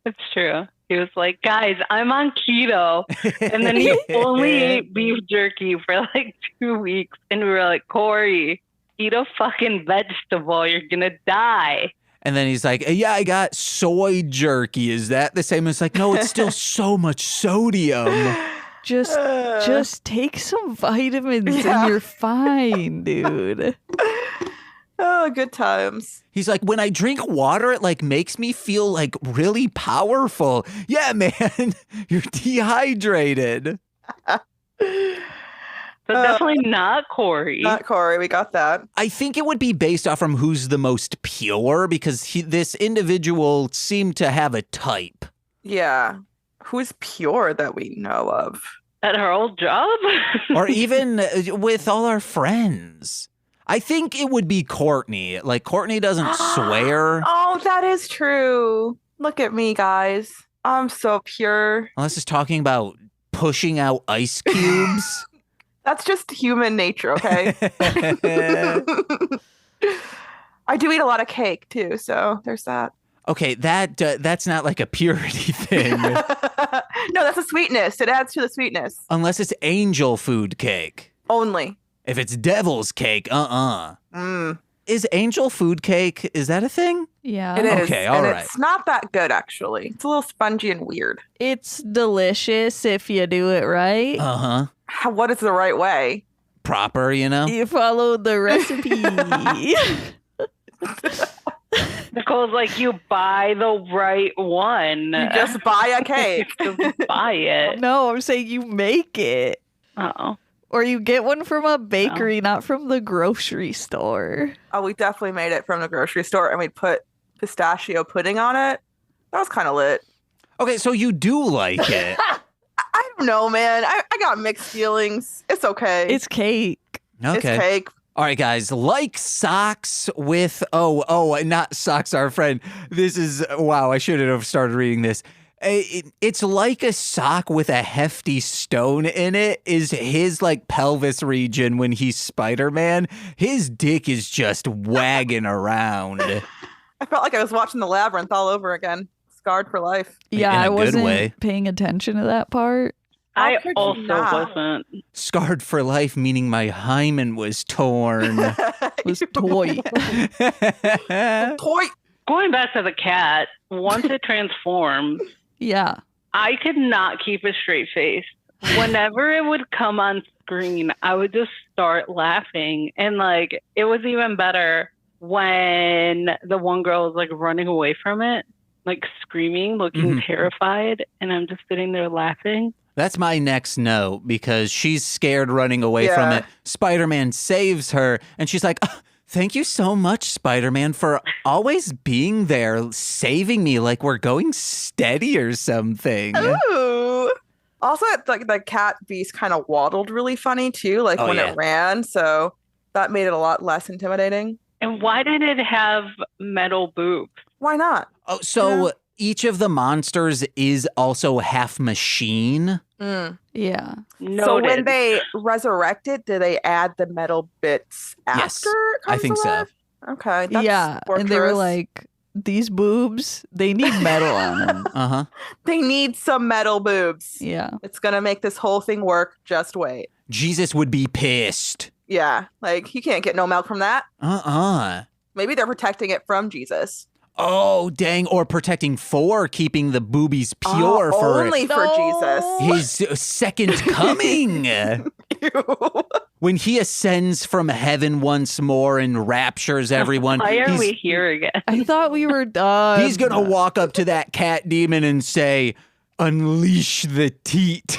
[SPEAKER 5] It's true. He was like, guys, I'm on keto. And then he only ate beef jerky for like 2 weeks. And we were like, Corey, eat a fucking vegetable. You're going to die.
[SPEAKER 1] And then he's like, yeah, I got soy jerky. Is that the same? It's like, no, it's still so much sodium.
[SPEAKER 2] Just take some vitamins and you're fine, dude.
[SPEAKER 4] Oh, good times.
[SPEAKER 1] He's like, when I drink water, it like makes me feel like really powerful. Yeah, man, you're dehydrated.
[SPEAKER 5] So definitely not Corey.
[SPEAKER 4] Not Corey. We got that.
[SPEAKER 1] I think it would be based off from who's the most pure because this individual seemed to have a type.
[SPEAKER 4] Yeah. Who's pure that we know of?
[SPEAKER 5] At her old job?
[SPEAKER 1] Or even with all our friends. I think it would be Courtney. Like, Courtney doesn't swear.
[SPEAKER 4] Oh, that is true. Look at me, guys. I'm so pure.
[SPEAKER 1] Unless it's talking about pushing out ice cubes.
[SPEAKER 4] That's just human nature, okay? I do eat a lot of cake, too, so there's that.
[SPEAKER 1] Okay, that's not like a purity thing.
[SPEAKER 4] No, that's a sweetness. It adds to the sweetness.
[SPEAKER 1] Unless it's angel food cake.
[SPEAKER 4] Only.
[SPEAKER 1] If it's devil's cake,
[SPEAKER 4] Mm.
[SPEAKER 1] Is angel food cake, is that a thing?
[SPEAKER 2] Yeah.
[SPEAKER 4] It is.
[SPEAKER 1] Okay, all
[SPEAKER 4] and
[SPEAKER 1] right.
[SPEAKER 4] It's not that good, actually. It's a little spongy and weird.
[SPEAKER 2] It's delicious if you do it right.
[SPEAKER 1] Uh-huh.
[SPEAKER 4] What is the right way?
[SPEAKER 1] Proper, you know?
[SPEAKER 2] You follow the recipe.
[SPEAKER 5] Nicole's like, you buy the right one.
[SPEAKER 4] You just buy a cake.
[SPEAKER 5] Just buy it.
[SPEAKER 2] No, I'm saying you make it.
[SPEAKER 5] Uh-oh.
[SPEAKER 2] Or you get one from a bakery, not from the grocery store.
[SPEAKER 4] Oh, we definitely made it from the grocery store, and we put pistachio pudding on it. That was kind of lit.
[SPEAKER 1] Okay, so you do like it.
[SPEAKER 4] I don't know, man. I got mixed feelings. It's okay.
[SPEAKER 2] It's cake.
[SPEAKER 1] Okay.
[SPEAKER 4] It's cake.
[SPEAKER 1] All right, guys, like socks with, not socks, our friend. This is, wow, I should have started reading this. It's like a sock with a hefty stone in it is his like pelvis region when he's Spider-Man. His dick is just wagging around.
[SPEAKER 4] I felt like I was watching The Labyrinth all over again. Scarred for life.
[SPEAKER 2] Yeah,
[SPEAKER 1] In a
[SPEAKER 2] I
[SPEAKER 1] good
[SPEAKER 2] wasn't
[SPEAKER 1] way.
[SPEAKER 2] paying attention to that part.
[SPEAKER 5] I
[SPEAKER 4] How could you
[SPEAKER 5] also
[SPEAKER 4] not?
[SPEAKER 5] wasn't.
[SPEAKER 1] Scarred for life, meaning my hymen was torn.
[SPEAKER 2] Was toy.
[SPEAKER 4] Toy.
[SPEAKER 5] Going back to the cat, once it transforms,
[SPEAKER 2] Yeah.
[SPEAKER 5] I could not keep a straight face. Whenever it would come on screen, I would just start laughing. And like, it was even better when the one girl was like running away from it, like screaming, looking terrified. And I'm just sitting there laughing.
[SPEAKER 1] That's my next note because she's scared running away from
[SPEAKER 4] Yeah.
[SPEAKER 1] it. Spider-Man saves her and she's like, "Oh, thank you so much, Spider-Man, for always being there, saving me like we're going steady or something."
[SPEAKER 4] Ooh. Also, like the cat beast kind of waddled really funny too, like
[SPEAKER 1] Oh,
[SPEAKER 4] when
[SPEAKER 1] yeah.
[SPEAKER 4] it ran. So that made it a lot less intimidating.
[SPEAKER 5] And why did it have metal boobs?
[SPEAKER 4] Why not?
[SPEAKER 1] Oh, so
[SPEAKER 4] Yeah.
[SPEAKER 1] each of the monsters is also half machine.
[SPEAKER 4] Mm.
[SPEAKER 2] Yeah.
[SPEAKER 5] Noted.
[SPEAKER 4] So when they resurrected, do they add the metal bits after?
[SPEAKER 1] Yes,
[SPEAKER 4] it
[SPEAKER 1] I
[SPEAKER 4] comes
[SPEAKER 1] think so.
[SPEAKER 4] alive? Okay. That's
[SPEAKER 2] Yeah. And they were
[SPEAKER 4] torturous.
[SPEAKER 2] like, these boobs, they need metal on them.
[SPEAKER 1] Uh-huh.
[SPEAKER 4] They need some metal boobs.
[SPEAKER 2] Yeah.
[SPEAKER 4] It's gonna make this whole thing work. Just wait.
[SPEAKER 1] Jesus would be pissed.
[SPEAKER 4] Yeah, like you can't get no milk from that.
[SPEAKER 1] Uh-uh.
[SPEAKER 4] Maybe they're protecting it from Jesus.
[SPEAKER 1] Oh, dang. Or protecting for keeping the boobies pure
[SPEAKER 4] Oh,
[SPEAKER 1] for
[SPEAKER 4] only for Jesus.
[SPEAKER 1] his second coming.
[SPEAKER 4] Ew.
[SPEAKER 1] When he ascends from heaven once more and raptures everyone,
[SPEAKER 5] Why are
[SPEAKER 1] he's,
[SPEAKER 5] we here again?
[SPEAKER 2] I thought we were done.
[SPEAKER 1] he's going to walk up to that cat demon and say, "Unleash the teat."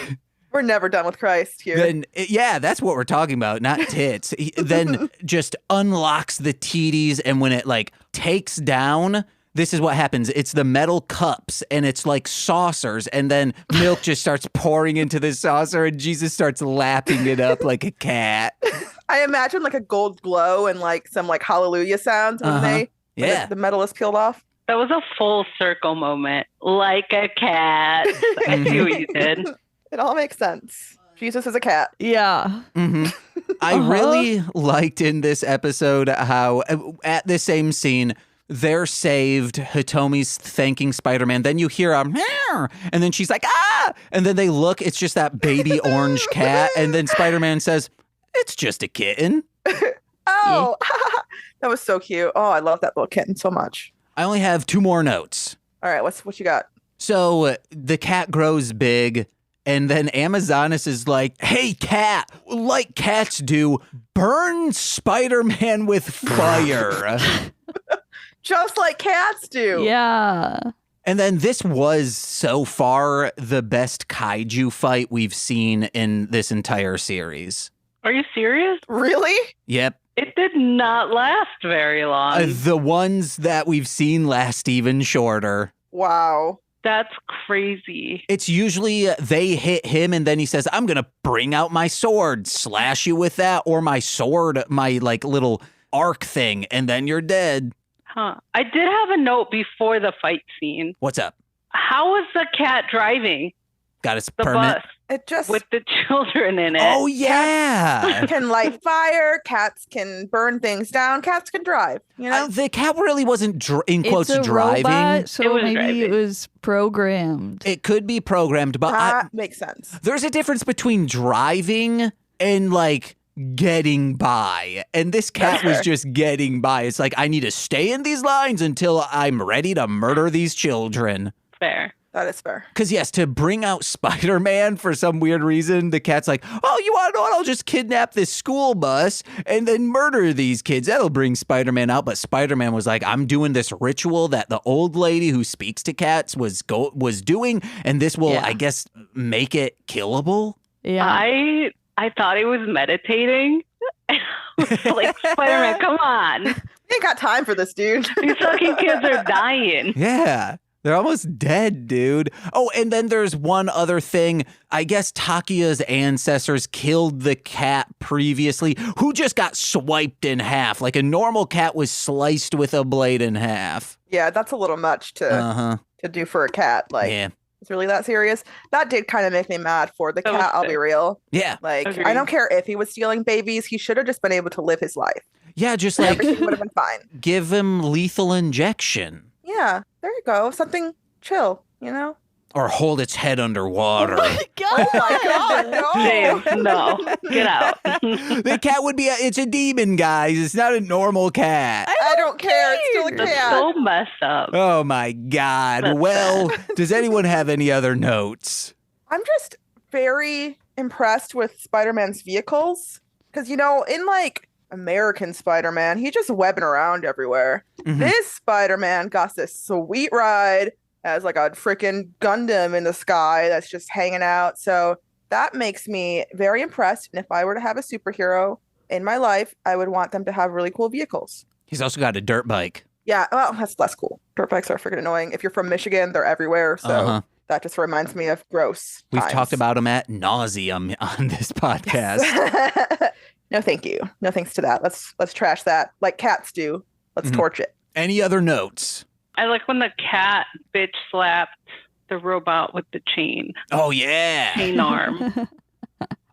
[SPEAKER 4] We're never done with Christ here.
[SPEAKER 1] Then, yeah, that's what we're talking about, not tits. He then just unlocks the titties, and when it like takes down, this is what happens. It's the metal cups, and it's like saucers, and then milk just starts pouring into the saucer, and Jesus starts lapping it up like a cat.
[SPEAKER 4] I imagine like a gold glow and like some like hallelujah sounds when when
[SPEAKER 1] Yeah.
[SPEAKER 4] the metal is peeled off.
[SPEAKER 5] That was a full circle moment. Like a cat. I see what you did.
[SPEAKER 4] It all makes sense. Jesus is a cat.
[SPEAKER 2] Yeah.
[SPEAKER 1] hmm I really liked in this episode how at the same scene, they're saved. Hitomi's thanking Spider-Man. Then you hear a meow, and then she's like, "Ah!" And then they look, it's just that baby orange cat. And then Spider-Man says, "It's just a kitten."
[SPEAKER 4] Oh, that was so cute. Oh, I love that little kitten so much.
[SPEAKER 1] I only have 2 more notes.
[SPEAKER 4] All right, what you got?
[SPEAKER 1] So the cat grows big, And then Amazonas is like, hey, cat, like cats do, burn Spider-Man with fire.
[SPEAKER 4] Just like cats do.
[SPEAKER 2] Yeah.
[SPEAKER 1] And then this was so far the best kaiju fight we've seen in this entire series.
[SPEAKER 5] Are you serious?
[SPEAKER 4] Really?
[SPEAKER 1] Yep.
[SPEAKER 5] It did not last very long.
[SPEAKER 1] The ones that we've seen last even shorter.
[SPEAKER 4] Wow.
[SPEAKER 5] That's crazy.
[SPEAKER 1] It's usually they hit him and then he says, I'm going to bring out my sword, slash you with that, or my sword, my like little arc thing, and then you're dead.
[SPEAKER 5] Huh. I did have a note before the fight scene.
[SPEAKER 1] What's up?
[SPEAKER 5] How was the cat driving
[SPEAKER 1] Got its
[SPEAKER 5] the
[SPEAKER 1] permit?
[SPEAKER 5] bus
[SPEAKER 4] It just
[SPEAKER 5] with the children in it?
[SPEAKER 1] Oh, yeah.
[SPEAKER 4] can light fire. Cats can burn things down. Cats can drive, you know?
[SPEAKER 1] The cat really wasn't, in quotes,
[SPEAKER 2] it's a
[SPEAKER 1] driving.
[SPEAKER 2] robot, so
[SPEAKER 5] It was
[SPEAKER 2] maybe
[SPEAKER 5] driving.
[SPEAKER 2] it was programmed.
[SPEAKER 1] It could be programmed, but
[SPEAKER 4] That makes sense.
[SPEAKER 1] there's a difference between driving and like getting by. And this cat was
[SPEAKER 4] fair.
[SPEAKER 1] just getting by. It's like, I need to stay in these lines until I'm ready to murder these children.
[SPEAKER 5] Fair.
[SPEAKER 4] That is fair.
[SPEAKER 1] Because, yes, to bring out Spider-Man for some weird reason, the cat's like, oh, you want to know what? I'll just kidnap this school bus and then murder these kids. That'll bring Spider-Man out. But Spider-Man was like, I'm doing this ritual that the old lady who speaks to cats was doing, and this will,
[SPEAKER 2] Yeah.
[SPEAKER 1] I guess, make it killable.
[SPEAKER 2] Yeah.
[SPEAKER 5] I thought he was meditating. Like, Spider-Man, come on.
[SPEAKER 4] We ain't got time for this, dude.
[SPEAKER 5] These fucking kids are dying.
[SPEAKER 1] Yeah. They're almost dead, dude. Oh, and then there's one other thing. I guess Takuya's ancestors killed the cat previously, who just got swiped in half. Like a normal cat was sliced with a blade in half.
[SPEAKER 4] Yeah, that's a little much to do for a cat. Like,
[SPEAKER 1] Yeah.
[SPEAKER 4] it's really that serious. That did kind of make me mad for the
[SPEAKER 5] That was
[SPEAKER 4] cat, I'll be
[SPEAKER 5] sick.
[SPEAKER 4] real.
[SPEAKER 1] Yeah.
[SPEAKER 4] Like,
[SPEAKER 5] Agreed.
[SPEAKER 4] I don't care if he was stealing babies. He should have just been able to live his life.
[SPEAKER 1] Yeah, just like
[SPEAKER 4] Everything would have been fine.
[SPEAKER 1] give him lethal injection
[SPEAKER 4] Yeah, there you go. Something chill, you know?
[SPEAKER 1] or hold its head underwater.
[SPEAKER 4] Oh my god, no.
[SPEAKER 5] James, no. Get out.
[SPEAKER 1] The cat would be it's a demon, guys. It's not a normal cat.
[SPEAKER 4] I don't care. It's still a
[SPEAKER 5] That's
[SPEAKER 4] cat.
[SPEAKER 5] so messed up.
[SPEAKER 1] Oh my God.
[SPEAKER 5] That's
[SPEAKER 1] Well, does anyone have any other notes?
[SPEAKER 4] I'm just very impressed with Spider-Man's vehicles. Because, you know, in like American Spider-Man, he's just webbing around everywhere.
[SPEAKER 1] Mhm.
[SPEAKER 4] This Spider-Man got this sweet ride as like a freaking Gundam in the sky that's just hanging out. So that makes me very impressed. And if I were to have a superhero in my life, I would want them to have really cool vehicles.
[SPEAKER 1] He's also got a dirt bike.
[SPEAKER 4] Yeah, well, that's less cool. Dirt bikes are freaking annoying. If you're from Michigan, they're everywhere. So that just reminds me of gross
[SPEAKER 1] We've
[SPEAKER 4] times.
[SPEAKER 1] talked about him at nauseum on this podcast.
[SPEAKER 4] No, thank you. No thanks to that. Let's trash that like cats do. Let's
[SPEAKER 1] Mhm.
[SPEAKER 4] torch it.
[SPEAKER 1] Any other notes?
[SPEAKER 5] I like when the cat bitch slapped the robot with the chain
[SPEAKER 1] Oh, yeah.
[SPEAKER 5] arm.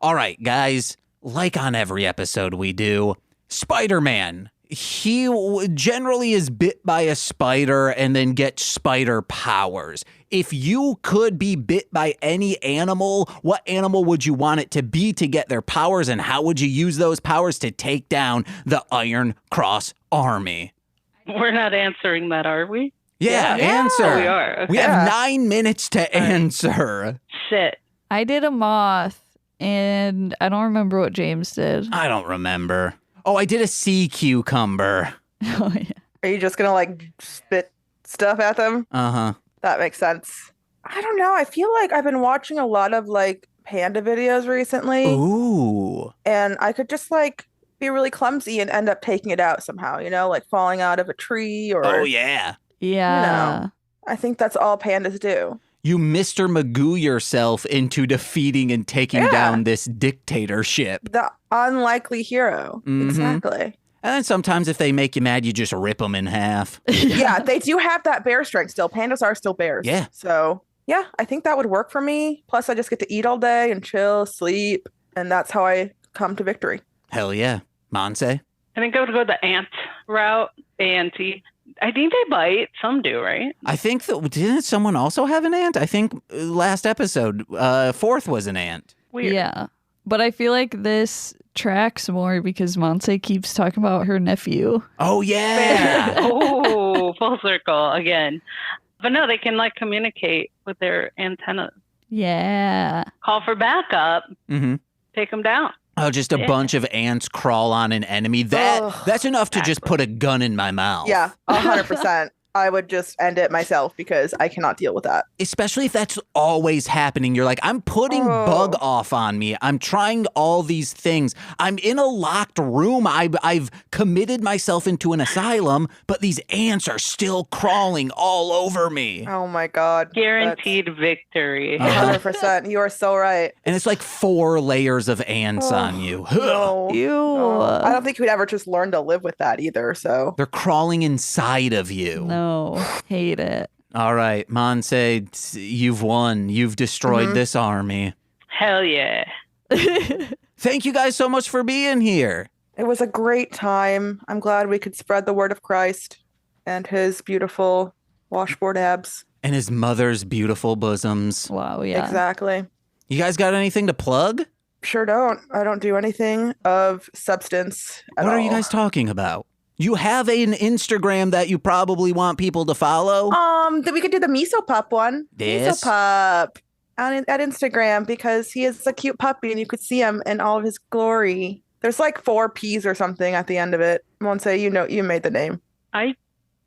[SPEAKER 1] All right, guys. Like on every episode we do, Spider-Man. He generally is bit by a spider and then gets spider powers. If you could be bit by any animal, what animal would you want it to be to get their powers, and how would you use those powers to take down the Iron Cross Army?
[SPEAKER 5] We're not answering that, are we?
[SPEAKER 1] Yeah,
[SPEAKER 4] Yeah.
[SPEAKER 1] answer.
[SPEAKER 5] Oh, we are.
[SPEAKER 1] We
[SPEAKER 5] Okay.
[SPEAKER 1] have 9 minutes to answer.
[SPEAKER 5] Shit.
[SPEAKER 2] I did a moth, and I don't remember what James did.
[SPEAKER 1] I don't remember. Oh, I did a sea cucumber.
[SPEAKER 2] Oh, yeah.
[SPEAKER 4] Are you just gonna like spit stuff at them?
[SPEAKER 1] Uh-huh.
[SPEAKER 4] That makes sense. I don't know. I feel like I've been watching a lot of like panda videos recently,
[SPEAKER 1] Ooh.
[SPEAKER 4] and I could just like be really clumsy and end up taking it out somehow, you know, like falling out of a tree or
[SPEAKER 1] Oh, yeah.
[SPEAKER 2] Yeah.
[SPEAKER 4] I think that's all pandas do.
[SPEAKER 1] You Mr. Magoo yourself into defeating and taking
[SPEAKER 4] Yeah.
[SPEAKER 1] down this dictatorship.
[SPEAKER 4] The unlikely hero.
[SPEAKER 1] Mhm.
[SPEAKER 4] Exactly.
[SPEAKER 1] And then sometimes if they make you mad, you just rip them in half.
[SPEAKER 4] Yeah, they do have that bear strength still. Pandas are still bears.
[SPEAKER 1] Yeah.
[SPEAKER 4] So, yeah, I think that would work for me. Plus, I just get to eat all day and chill, sleep, and that's how I come to victory.
[SPEAKER 1] Hell yeah. Monse?
[SPEAKER 5] I think I would go the ant route. Auntie. I think they bite. Some do, right?
[SPEAKER 1] I think that, didn't someone also have an ant? I think last episode, fourth was an ant.
[SPEAKER 5] Weird.
[SPEAKER 2] Yeah. But I feel like this tracks more because Monse keeps talking about her nephew.
[SPEAKER 1] Oh, yeah.
[SPEAKER 5] Oh, full circle again. But no, they can like communicate with their antennas.
[SPEAKER 2] Yeah.
[SPEAKER 5] Call for backup.
[SPEAKER 1] Mm-hmm.
[SPEAKER 5] Take them down.
[SPEAKER 1] Oh, just a bunch of ants crawl on an enemy. That's enough to just put a gun in my mouth.
[SPEAKER 4] Yeah, 100%. I would just end it myself because I cannot deal with that.
[SPEAKER 1] Especially if that's always happening. You're like, I'm putting bug off on me. I'm trying all these things. I'm in a locked room. I've committed myself into an asylum, but these ants are still crawling all over me.
[SPEAKER 4] Oh my God.
[SPEAKER 5] Guaranteed victory.
[SPEAKER 4] 100%. You are so right.
[SPEAKER 1] And it's like 4 layers of ants on you.
[SPEAKER 4] No.
[SPEAKER 2] Ew.
[SPEAKER 4] No. I don't think you would ever just learn to live with that either, so.
[SPEAKER 1] They're crawling inside of you.
[SPEAKER 2] No. Hate it.
[SPEAKER 1] All right, Monse, you've won. You've destroyed this army.
[SPEAKER 5] Hell yeah.
[SPEAKER 1] Thank you guys so much for being here.
[SPEAKER 4] It was a great time. I'm glad we could spread the word of Christ and his beautiful washboard abs.
[SPEAKER 1] And his mother's beautiful bosoms.
[SPEAKER 2] Wow, yeah.
[SPEAKER 4] Exactly.
[SPEAKER 1] You guys got anything to plug?
[SPEAKER 4] Sure don't. I don't do anything of substance at
[SPEAKER 1] What
[SPEAKER 4] all.
[SPEAKER 1] are you guys talking about? You have an Instagram that you probably want people to follow?
[SPEAKER 4] Then we could do the Miso Pup one.
[SPEAKER 1] Yes.
[SPEAKER 4] Miso Pup at Instagram because he is a cute puppy and you could see him in all of his glory. There's like 4 P's or something at the end of it. Monse, you made the name.
[SPEAKER 5] I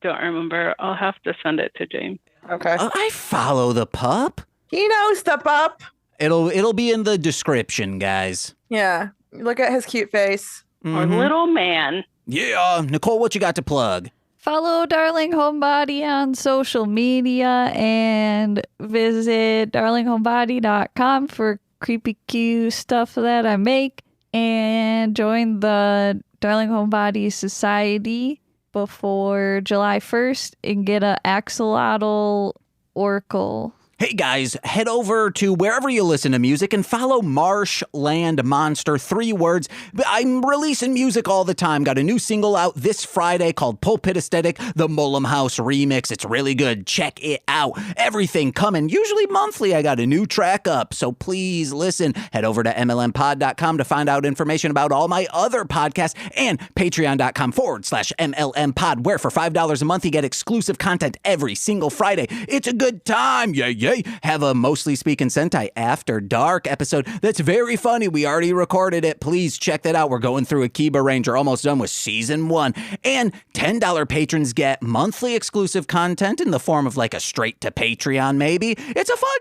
[SPEAKER 5] don't remember. I'll have to send it to James.
[SPEAKER 4] Okay.
[SPEAKER 1] I follow the pup.
[SPEAKER 4] He knows the pup.
[SPEAKER 1] It'll be in the description, guys.
[SPEAKER 4] Yeah. Look at his cute face.
[SPEAKER 5] Or little man.
[SPEAKER 1] Yeah, Nicole, what you got to plug?
[SPEAKER 2] Follow Darling Homebody on social media and visit darlinghomebody.com for creepy cute stuff that I make, and join the Darling Homebody Society before July 1st and get a axolotl oracle.
[SPEAKER 1] Hey guys, head over to wherever you listen to music and follow Marshland Monster, 3 words. I'm releasing music all the time. Got a new single out this Friday called Pulpit Aesthetic, the Mullum House remix. It's really good. Check it out. Everything coming. Usually monthly, I got a new track up. So please listen. Head over to MLMpod.com to find out information about all my other podcasts and patreon.com/MLMpod, where for $5 a month you get exclusive content every single Friday. It's a good time. Yeah. Have a Mostly Speaking Sentai After Dark episode that's very funny. We already recorded it. Please check that out. We're going through Akiba Ranger, almost done with season 1. And $10 patrons get monthly exclusive content in the form of like a straight to Patreon maybe. It's a fun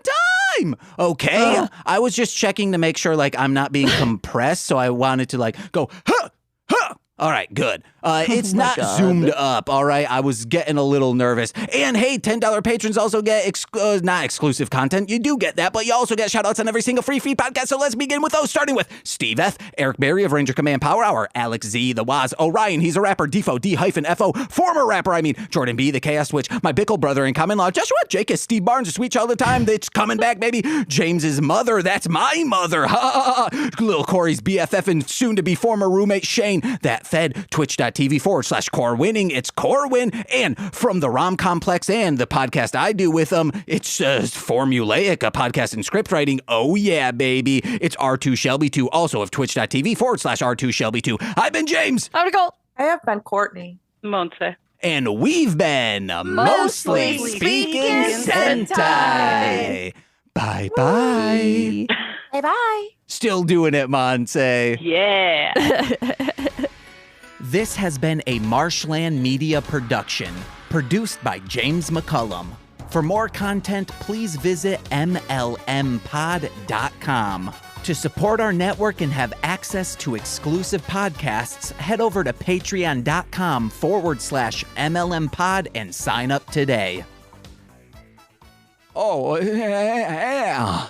[SPEAKER 1] time. Okay. I was just checking to make sure like I'm not being compressed, so I wanted to like go, huh. All right, good. It's not zoomed up, all right? I was getting a little nervous. And hey, $10 patrons also get not exclusive content. You do get that, but you also get shout-outs on every single free feed podcast. So let's begin with those, starting with Steve F., Eric Berry of Ranger Command Power Hour, Alex Z, The Waz, Orion, he's a rapper, Defo, D-FO, former rapper, Jordan B, The Chaos Switch, my Bickle brother in common law, Joshua, Jake, Steve Barnes, a sweet child of time, that's coming back, baby. James's mother, that's my mother. Little Corey's BFF and soon-to-be former roommate, Shane, that fed, twitch.tv/CoreWinning. It's CoreWin. And from the Rom Complex and the podcast I do with them, it's Formulaic, a podcast in script writing. Oh yeah, baby. It's R2 Shelby 2, also of twitch.tv/R2 Shelby 2. I've been James.
[SPEAKER 2] How'd it go?
[SPEAKER 4] I have been Courtney.
[SPEAKER 5] Monse.
[SPEAKER 1] And we've been Mostly Speaking Sentai. Bye-bye.
[SPEAKER 4] Bye-bye.
[SPEAKER 1] Still doing it, Monse.
[SPEAKER 5] Yeah.
[SPEAKER 1] This has been a Marshland Media production, produced by James McCollum. For more content, please visit MLMpod.com. To support our network and have access to exclusive podcasts, head over to patreon.com/MLMpod and sign up today. Oh, yeah.